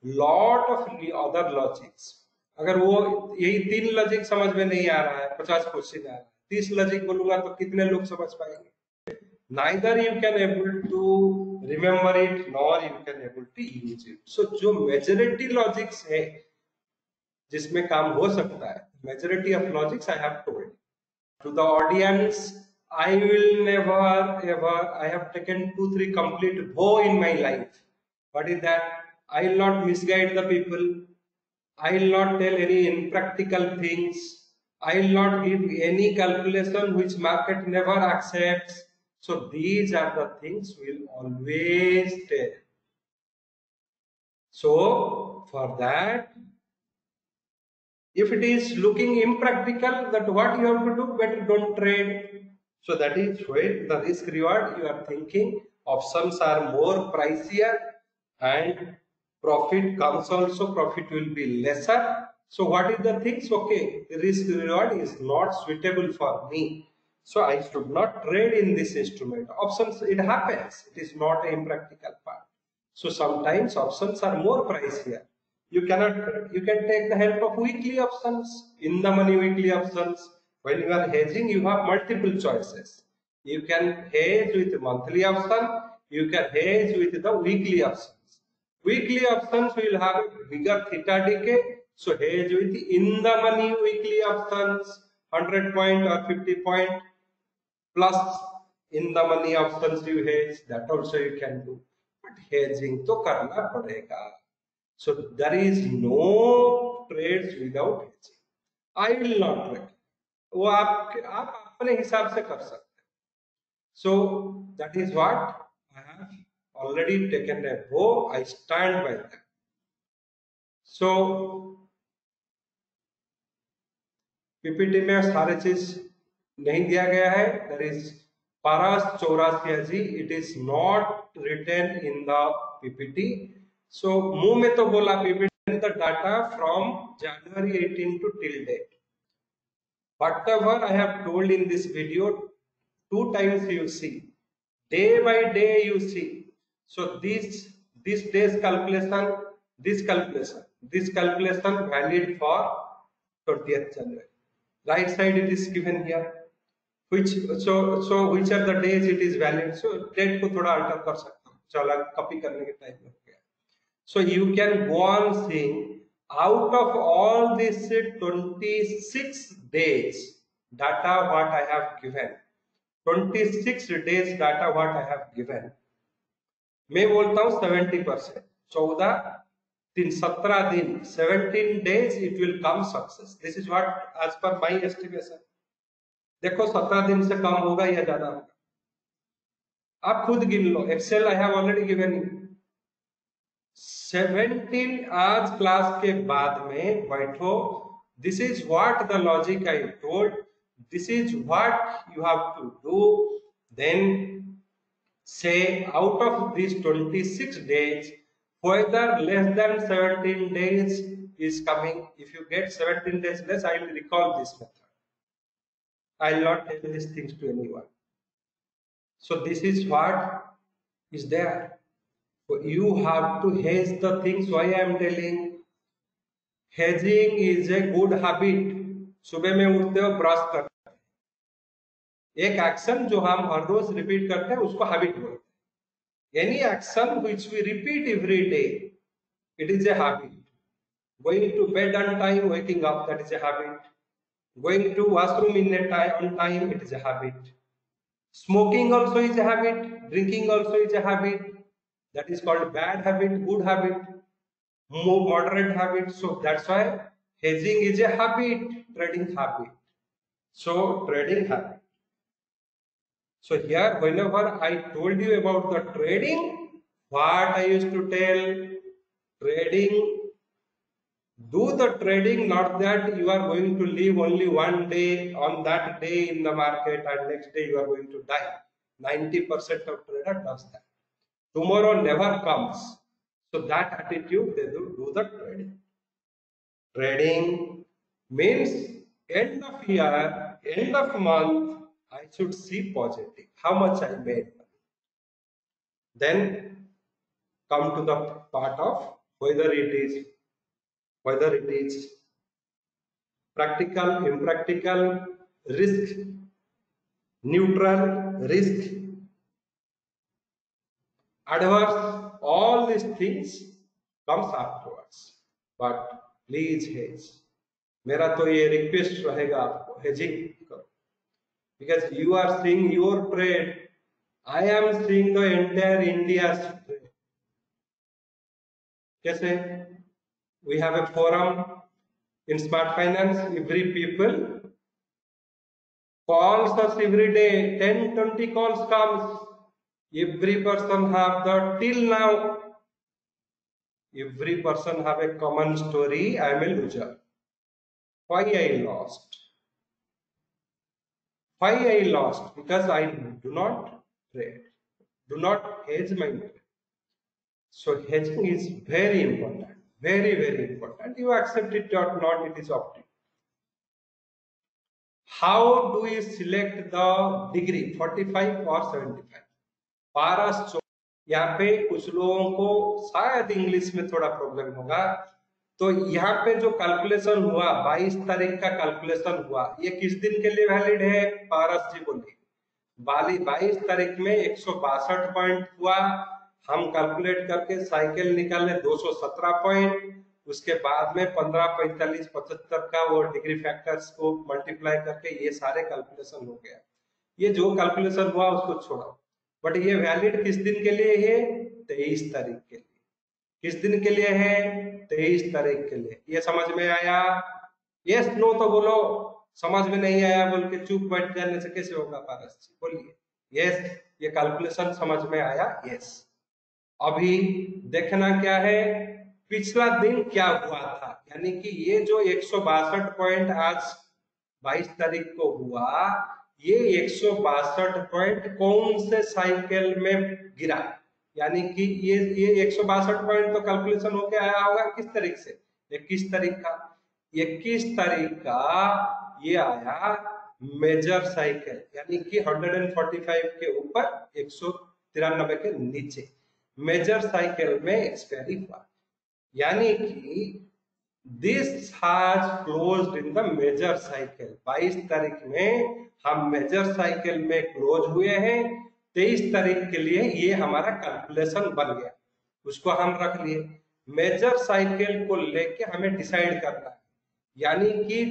lot of other logics. अगर वो यही 3 लॉजिक समझ में नहीं आ रहा है, 50 क्वेश्चन आ रहा है, 30 लॉजिक बोलूंगा तो कितने लोग समझ पाएंगे? Neither you can able to remember it nor you can able to use it. So जो majority logics है जिसमें काम हो सकता है, majority of logics I have told to the audience. I will never ever, I have taken 2-3 complete bow in my life. What is that? I will not misguide the people. I will not tell any impractical things. I will not give any calculation which market never accepts. So these are the things we will always tell. So for that, if it is looking impractical, that what you have to do, better don't trade. So that is where the risk reward you are thinking. Options are more pricier and profit comes also, profit will be lesser. So what is the things? Okay, the risk reward is not suitable for me. So I should not trade in this instrument. Options, it happens. It is not an impractical part. So sometimes options are more pricier. You can take the help of weekly options, in the money weekly options. When you are hedging, you have multiple choices. You can hedge with monthly option, you can hedge with the weekly options. Weekly options will have a bigger theta decay, so hedge with in the money weekly options, 100 point or 50 point plus in the money options you hedge, that also you can do. But hedging to karna padega. So there is no trades without hedging. I will not trade. वो आप अपने हिसाब से कर सकते हैं. So that is what I have already taken a vow. I stand by that. So PPT में सारे चीज नहीं दिया गया है. There is Paras 84 ji. It is not written in the PPT. So मुंह में तो बोला PPT the data from January 18 to till date. Whatever I have told in this video, 2 times you see, day by day you see. So this day's calculation, this calculation valid for 20th January. Right side it is given here. Which which are the days it is valid? So date को थोड़ा alter कर सकता हूँ. चलो copy करने के time लग गया. So you can go on seeing. Out of all these 26 days data what I have given, 26 days data what I have given, मैं बोलता हूँ 70%, 17 दिन, 17 days it will come success. This is what as per my estimation. देखो 17 दिन से कम होगा या ज्यादा होगा, आप खुद गिन लो. Excel I have already given you. 17 आज क्लास के बाद में बैठो. This is what the logic I told, this is what you have to do. Then say out of this 26 days whether less than 17 days is coming. If you get 17 days less, I will recall this method. I will not tell these things to anyone. So this is what is there. So you have to hedge the things. Why I am telling? Hedging is a good habit. सुबह में उठते हो brush करते हो, एक action जो हम हर रोज repeat करते हैं उसको हैबिट बोलते हैं। Any action which we repeat every day, it is a habit. Going to bed on time, waking up, that is a habit. Going to washroom on time, it is a habit. Smoking also is a habit. Drinking also is a habit. That is called bad habit, good habit, more moderate habit. So that's why hedging is a habit, trading habit. So trading habit. So here, whenever I told you about the trading, what I used to tell, trading, do the trading, not that you are going to live only one day on that day in the market and next day you are going to die. 90% of trader does that. Tomorrow never comes. So that attitude, they do the trading. Trading means end of year, end of month, I should see positive, how much I made. Then come to the part of whether it is practical, impractical, risk, neutral, risk, adverse, all these things comes afterwards. But please hedge. मेरा तो ये request रहेगा आपको, hedging करो, because you are seeing your trade, I am seeing the entire India's trade. कैसे? We have a forum in Smart Finance, every people calls us every day, 10-20 calls comes. Every person have the, till now, every person have a common story, I am a loser. Why I lost? Why I lost? Because I do not trade, do not hedge my trade. So hedging is very important, very, very important. You accept it or not, it is up to you. How do we select the degree, 45 or 75? पारस, यहाँ पे कुछ लोगों को शायद English में थोड़ा problem होगा, तो यहाँ पे जो कैलकुलेशन हुआ 22 तारीख का कैलकुलेशन हुआ, ये किस दिन के लिए वैलिड है? पारस जी बोलिए। 22 तारीख में 162 पॉइंट हुआ, हम कैलकुलेट करके साइकिल निकाले 217 पॉइंट, उसके बाद में 15, 45, 75 का वो डिग्री फैक्टर्स को मल्टीप्लाई करके ये सारे कैलकुलेशन हो गया। ये जो कैलकुलेशन हुआ उसको छोड़ो, बट ये वैलिड किस दिन के लिए है? 23 तारीख के लिए। किस दिन के लिए है? 23 तारीख के लिए। ये समझ में आया? यस नो तो बोलो, समझ में नहीं आया बोल के चुप बैठ जाने से कैसे होगा पारस जी? बोलिए यस, ये कैलकुलेशन समझ में आया? यस। अभी देखना क्या है, पिछला दिन क्या हुआ था, यानी कि ये जो 162 पॉइंट आज 22 तारीख को हुआ, ये 162 पॉइंट कौन से साइकिल में गिरा, यानी कि ये 162 पॉइंट तो कैलकुलेशन होके आया होगा किस तारीख से? 21 तारीख का। 21 तारीख का ये आया मेजर साइकिल, यानी कि 145 के ऊपर 193 के नीचे मेजर साइकिल में एक्सपायरी हुआ, यानी कि this has closed in the major cycle. 22 तारीख में हम मेजर साइकिल में क्लोज हुए हैं, 23 तारीख के लिए ये हमारा कैलकुलेशन बन गया, उसको हम रख लिए। मेजर साइकिल को लेके हमें डिसाइड करना है, यानी कि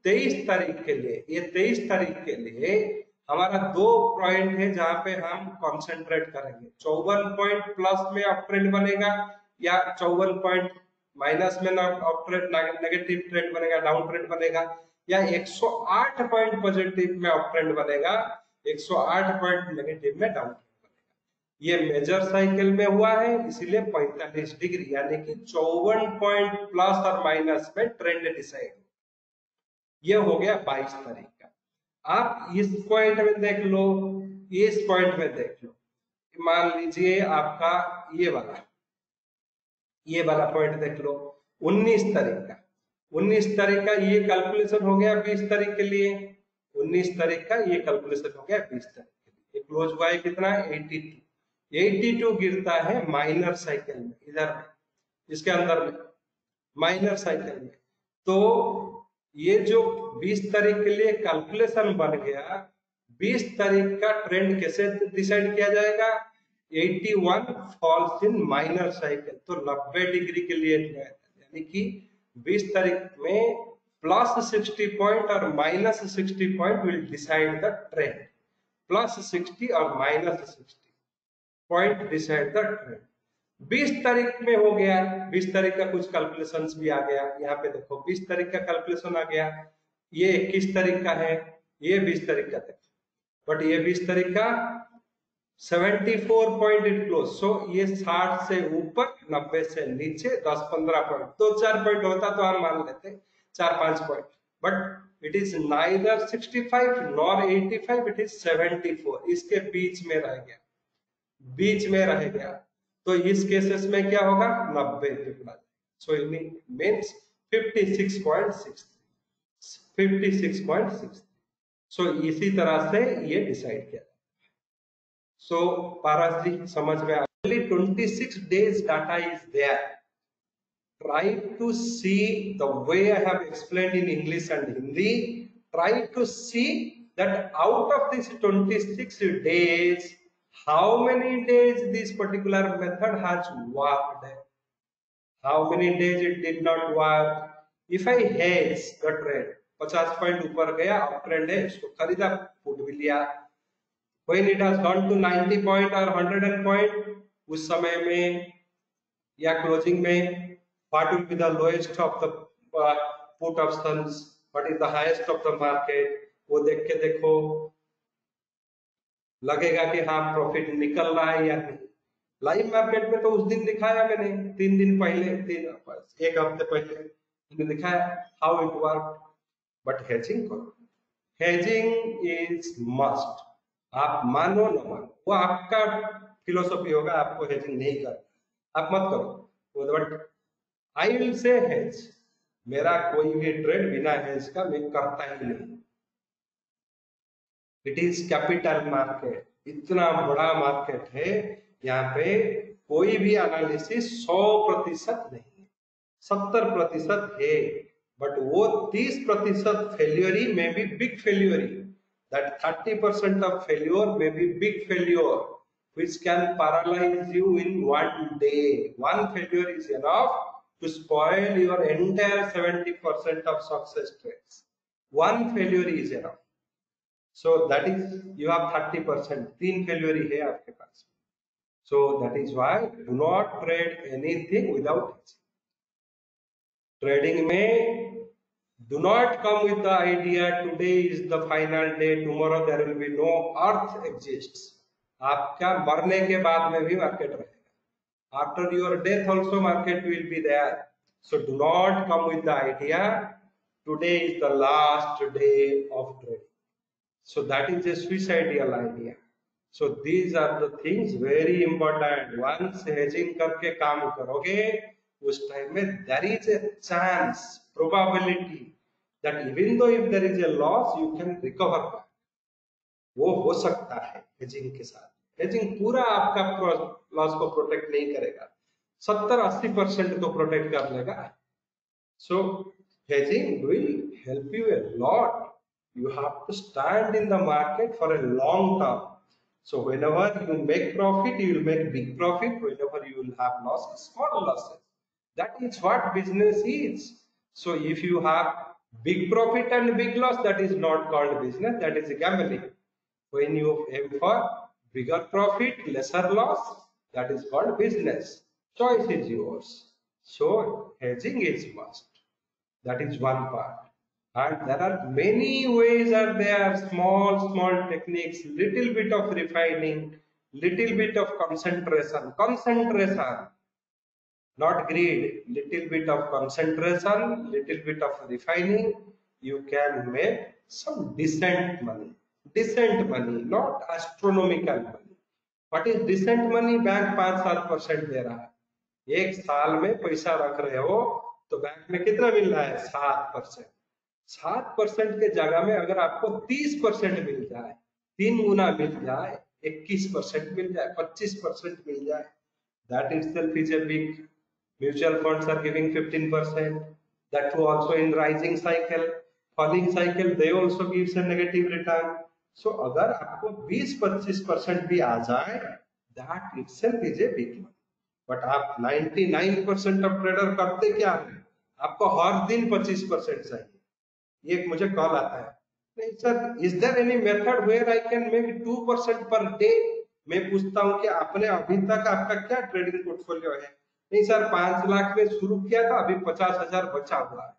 23 तारीख के लिए, ये 23 तारीख के लिए हमारा 2 पॉइंट है जहां पे हम कंसंट्रेट करेंगे। 54 पॉइंट प्लस में अप ट्रेंड बनेगा या 54 पॉइंट माइनस में अप ट्रेंड नेगेटिव ट्रेंड बनेगा, डाउन ट्रेंड बनेगा, या 108 पॉइंट पॉजिटिव में अप ट्रेंड बनेगा, 108 पॉइंट नेगेटिव में डाउन ट्रेंड बनेगा। ये मेजर साइकिल में हुआ है, इसीलिए 45 डिग्री यानी कि 54 पॉइंट प्लस और माइनस में ट्रेंड डिसाइड। ये हो गया 22 तारीख का। आप इस पॉइंट में देख लो, इस पॉइंट में देख लो, मान लीजिए आपका ये वाला पॉइंट देख लो 19 तारीख का। 19 तारीख का ये कैलकुलेशन हो गया 20 तारीख के लिए, 19 तारीख का ये कैलकुलेशन हो गया 20 तारीख के लिए। ये क्लोज हुआ है कितना? 82 गिरता है माइनर साइकिल में, इधर में, इसके अंदर में माइनर साइकिल में। तो ये जो 20 तारीख के लिए कैलकुलेशन बन गया, 20 तारीख का ट्रेंड कैसे डिसाइड किया जाएगा? 81 फॉल्स इन माइनर साइकिल, तो 90 डिग्री के लिए यानी कि 20 तारीख में +60 पॉइंट और -60 point will decide the trend. +60 और -60 पॉइंट डिसाइड द ट्रेंड। 20 तारीख में हो गया, 20 तारीख का कुछ कैलकुलेशंस भी आ गया। यहाँ पे देखो 20 तारीख का कैलकुलेशन आ गया, ये 21 तारीख का है, ये 20 तारीख का देखो, बट ये 20 तारीख का 74 पॉइंट इट क्लोज। सो ये 60 से ऊपर, 90 से नीचे 10-15 पॉइंट, 2-4 पॉइंट होता तो हम मान लेते, 4-5 point, but it is neither 65 nor 85, it is 74, इसके बीच में रह गया, बीच में रह गया। तो इस केसेस में क्या होगा? 90 पे पड़ा। So it means 56.6, 56.6। सो इसी तरह से ये डिसाइड किया। सो पारस जी समझ में only 26 days data is there. Try to see the way I have explained in English and Hindi. Try to see that out of these 26 days, how many days this particular method has worked, how many days it did not work. If I hedge the trade, 50 point ऊपर गया, up trend है, इसको खरीदा, put भी लिया। When it has gone to 90 point और 100 point, उस समय में या क्लोजिंग में, what will be the lowest of the put options, what is the highest of the market, वो देख के देखो, लगेगा कि हाँ प्रॉफिट निकल रहा है या नहीं। लाइव मार्केट में तो उस दिन दिखाया मैंने, 3 दिन पहले, 1 हफ्ते पहले मैंने दिखाया how it work. But hedging करो, हेजिंग इज मस्ट। आप मानो न मानो, वो आपका फिलोसफी होगा, आपको हेजिंग नहीं करना, आप मत करो। But I will say hedge, मेरा कोई भी ट्रेड बिना हेज का मैं करता ही नहीं। इट इज कैपिटल मार्केट, इतना बड़ा मार्केट है, यहाँ पे कोई भी एनालिसिस 100% नहीं है, 70% है, बट वो 30% फेल्योरी में भी big फेल्योरी, that 30% of failure may be big failure which can paralyze you in one day. One failure is enough to spoil your entire 70% of success trades. One failure is enough. So that is, you have 30%, 3 failure है आपके पास। So that is why do not trade anything without hedging. Trading में do not come with the idea today is the final day, tomorrow there will be no earth exists. आपका मरने के बाद में भी market रहेगा, after your death also market will be there. So do not come with the idea today is the last day of trading. So that is a suicidal idea. So these are the things very important. Once hedging करके काम करोगे, उस time में there is a chance, probability that even though if there is a loss, you can recover back. वो हो सकता है hedging के साथ। hedging पूरा आपका लॉस को प्रोटेक्ट नहीं करेगा, 70-80% को प्रोटेक्ट कर लेगा। So hedging will help you a lot. You have to stand in the market for a long term. So whenever you make profit, you will make big profit. Whenever you will have losses, small losses. That is what business is. So if you have big profit and big loss, that is not called business, that is gambling. When you aim for bigger profit, lesser loss, that is called business. Choice is yours. So hedging is must. That is one part. And there are many ways are there, small techniques, little bit of refining, little bit of concentration, not greed, little bit of concentration, little bit of refining, you can make some decent money, not astronomical money. What is decent money? Bank 5-7% दे रहा है, एक साल में पैसा रख रहे हो तो बैंक में कितना मिल रहा है? 7%। 7% के जगह में अगर आपको 30% मिल जाए, 3 गुना मिल जाए, 21% मिल जाए, 25% मिल जाए, that itself is a big. Mutual funds are giving 15%, that too also in rising cycle. Falling cycle they also gives a negative return. सो अगर आपको 20-25% भी आ जाए, that itself is a big money. But आप 99% ऑफ ट्रेडर करते क्या है, आपको हर दिन 25% चाहिए। एक मुझे कॉल आता है, नहीं sir, is there any method where I can make 2% per day? मैं पूछता हूँ कि आपने अभी तक आपका क्या ट्रेडिंग पोर्टफोलियो है? नहीं सर, 5 लाख में शुरू किया था, अभी 50,000 बचा हुआ है।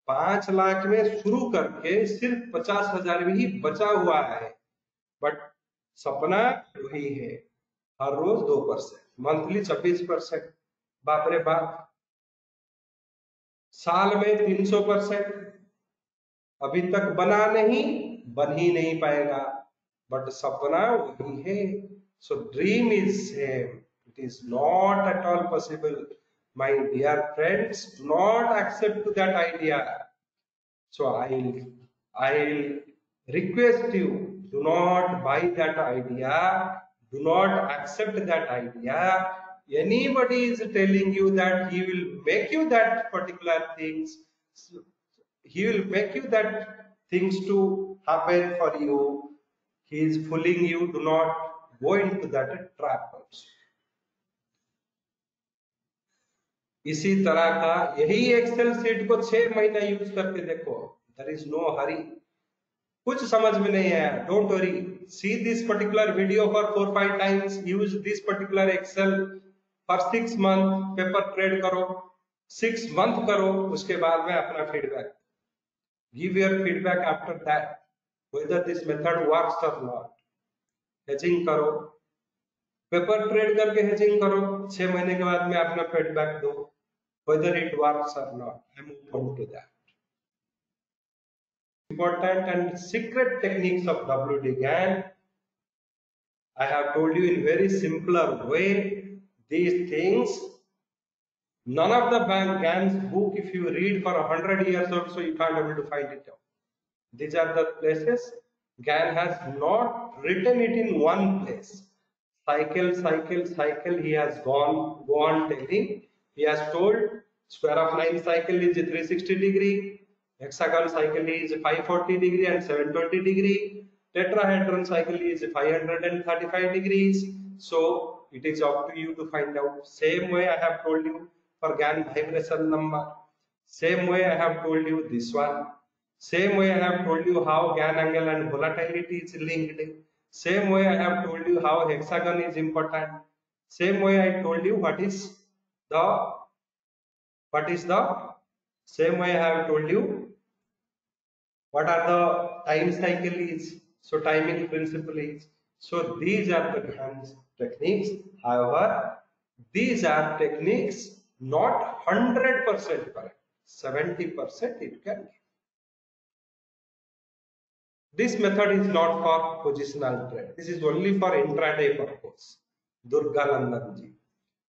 5 लाख में शुरू करके सिर्फ 50,000 ही बचा हुआ है। बट सपना वही है, हर रोज 2%, मंथली 26%। बाप रे बाप, साल में 300%। अभी तक बना नहीं, बन ही नहीं पाएगा, बट सपना वही है। So dream is same, it is not at all possible. My dear friends, do not accept that idea. So I'll request you, do not buy that idea, do not accept that idea. Anybody is telling you that he will make you that particular things, he will make you that things to happen for you, he is fooling you. Do not go into that trap also. इसी तरह का यही Excel sheet को 6 महीना use करके देखो, there is no हरी। कुछ समझ में नहीं आया, don't worry, see this particular video for 4-5 times, use this particular excel for 6 month, paper trade करो, 6 मंथ करो, उसके बाद में अपना feedback, give your feedback after that whether this method works or not. Hedging करो, पेपर ट्रेड करके hedging करो, 6 महीने के बाद में अपना फीडबैक दो, whether it works or not. I move on to that. Important and secret techniques of WD Gann. I have told you in very simpler way these things. None of the Gann's book, if you read for 100 years or so, you can't able to find it out. These are the places. Gann has not written it in one place. Cycle, cycle, cycle, he has gone telling. He has told square of 9 cycle is 360 degree, hexagon cycle is 540 degree and 720 degree, tetrahedron cycle is 535 degrees. So it is up to you to find out. Same way I have told you for Gann vibration number. Same way I have told you this one. Same way I have told you how Gann angle and volatility is linked. Same way I have told you how hexagon is important. Same way I told you what is the same way I have told you what are the time cycle is. So timing principle is. So these are the Gann's techniques. However, these are techniques not 100% correct. 70% it can be. This method is not for positional trade. This is only for intraday purpose. Durganandan ji.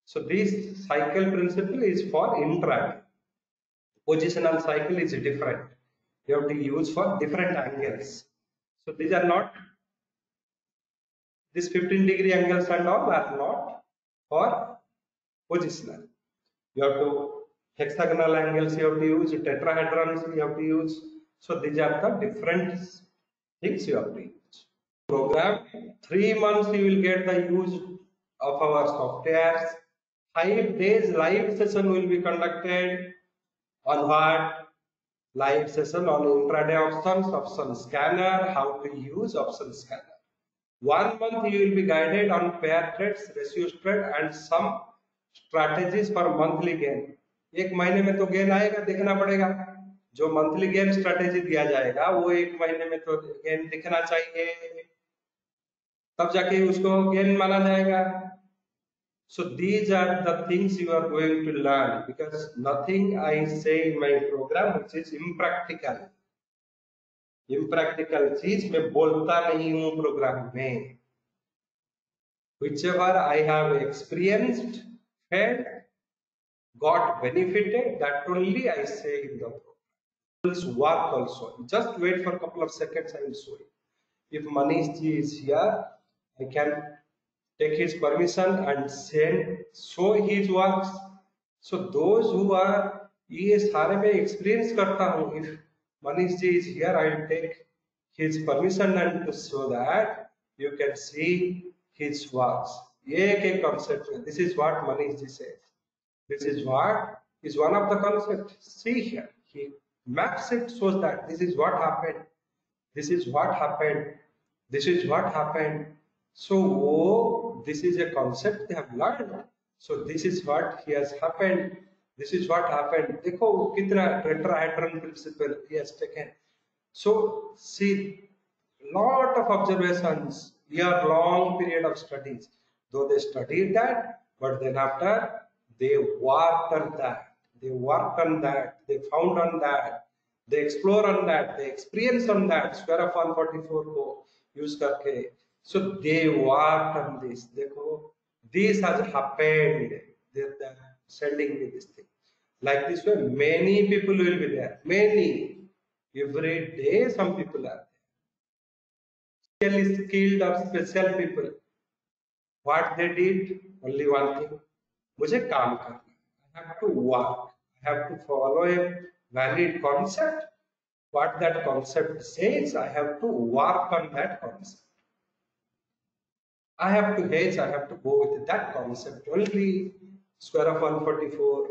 So this cycle principle is for intraday. Positional cycle is different. You have to use for different angles. So these are not, this 15-degree angles and all are not for positional. You have to hexagonal angles you have to use, tetrahedrons you have to use. So these are the different things you have to use. Program, 3 months you will get the use of our softwares. 5 days live session will be conducted on what? Live session on intraday options, option scanner, how to use option scanner. 1 month you will be guided on pair trades, ratio trade and some strategies for monthly gain. 1 महीने में तो gain आएगा, देखना पड़ेगा। जो monthly gain strategy दिया जाएगा वो 1 महीने में तो गेन दिखना चाहिए, तब जाके उसको गेन माना जाएगा। So these are the things you are going to learn, because nothing I say in my program which is impractical. Impractical चीज मैं बोलता नहीं हूँ प्रोग्राम में. Whichever I have experienced, felt, got benefited, that only I say in the program. Work also. Just wait for a couple of seconds, I will show you. If Manish ji is here, I can take his permission and show his works. So those who are, ये सारे में experience करता हूँ. If Manish ji is here, I will take his permission and to so that you can see his works. एक concept. This is what Manish ji says. This is what is one of the concepts. See here, he maps it so that this is what happened. This is what happened. This is what happened. So, oh, this is a concept they have learned. So this is what he has happened. This is what happened. देखो कितना tetrahedron principle he has taken. So see, lot of observations, year-long period of studies. Though they studied that, but then after they worked on that, they worked on that, they found on that, they explore on that, they experience on that. Square of 144 को use करके. So they worked on this. देखो, this has happened. They're sending me this thing. Like this way, many people will be there. Many. Every day, some people are there. Specially skilled or special people. What they did? Only one thing. मुझे काम करना. I have to work. I have to follow a valid concept. What that concept says, I have to work on that concept. I have to hedge. I have to go with that concept only. Square of 144.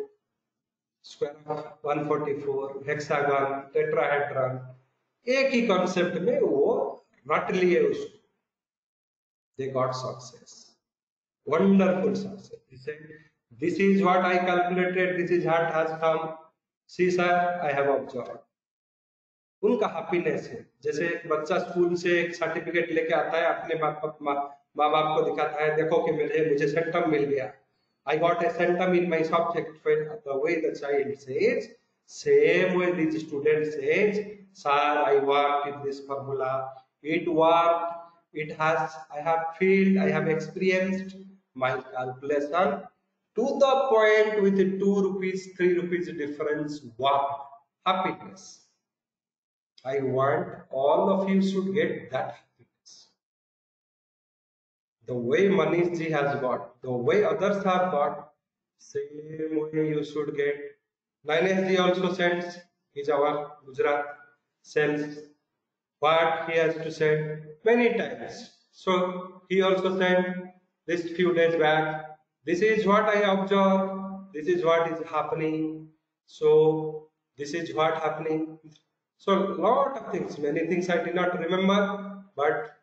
Square of 144, hexagon, tetrahedron, एक ही concept में वो रट लिए उसको. They got success, wonderful success. They said, this is what I calculated, this is what has come. See sir, I have observed. उनका happiness है. जैसे एक बच्चा स्कूल से एक सर्टिफिकेट लेके आता है, अपने माँ बाप को दिखाता है, देखो कि मुझे सेंटम मिल गया. I got a centum in my subject. The way the child says, same way the student says, sir, I worked in this formula. It worked. It has. I have felt. I have experienced my calculation to the point with 2 rupees, 3 rupees difference. Work. Happiness. I want all of you should get that happiness. The way Manish ji has got, the way others have got, same way you should get. Nilesh ji also sends, he's our Gujarat, sends what he has to send many times. So he also sent this few days back. This is what I observed. This is what is happening. So this is what happening. So lot of things, many things I did not remember, but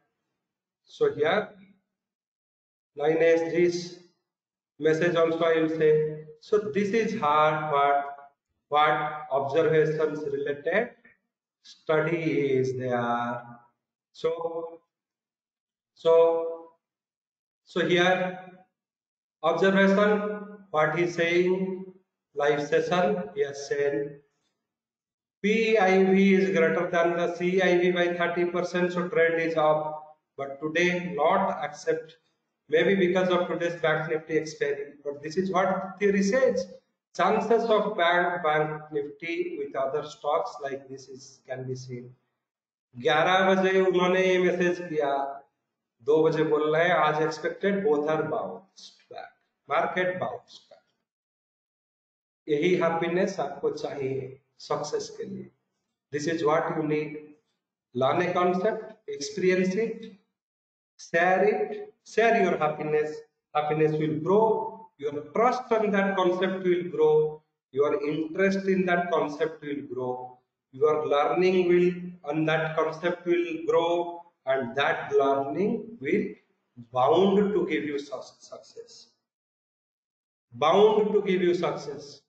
so here. This message also I will say. So this is hard, what observations related study is there. So here observation, what he is saying, live session, he has said PIV is greater than the CIV by 30%, so trend is up. But today not accept. Maybe because of today's Bank Nifty expiry, but this is what theory says. Chances of Bank Nifty with other stocks like this can be seen. 11 बजे उन्होंने ये message किया, 2 बजे बोल रहे हैं आज expected both are bounced back, market bounced back. यही हैप्पीनेस आपको चाहिए सक्सेस के लिए. This is what you need. Learn a concept, experience it, share it, share your happiness. Happiness will grow, your trust on that concept will grow, your interest in that concept will grow, your learning will on that concept will grow, and that learning will bound to give you success, bound to give you success.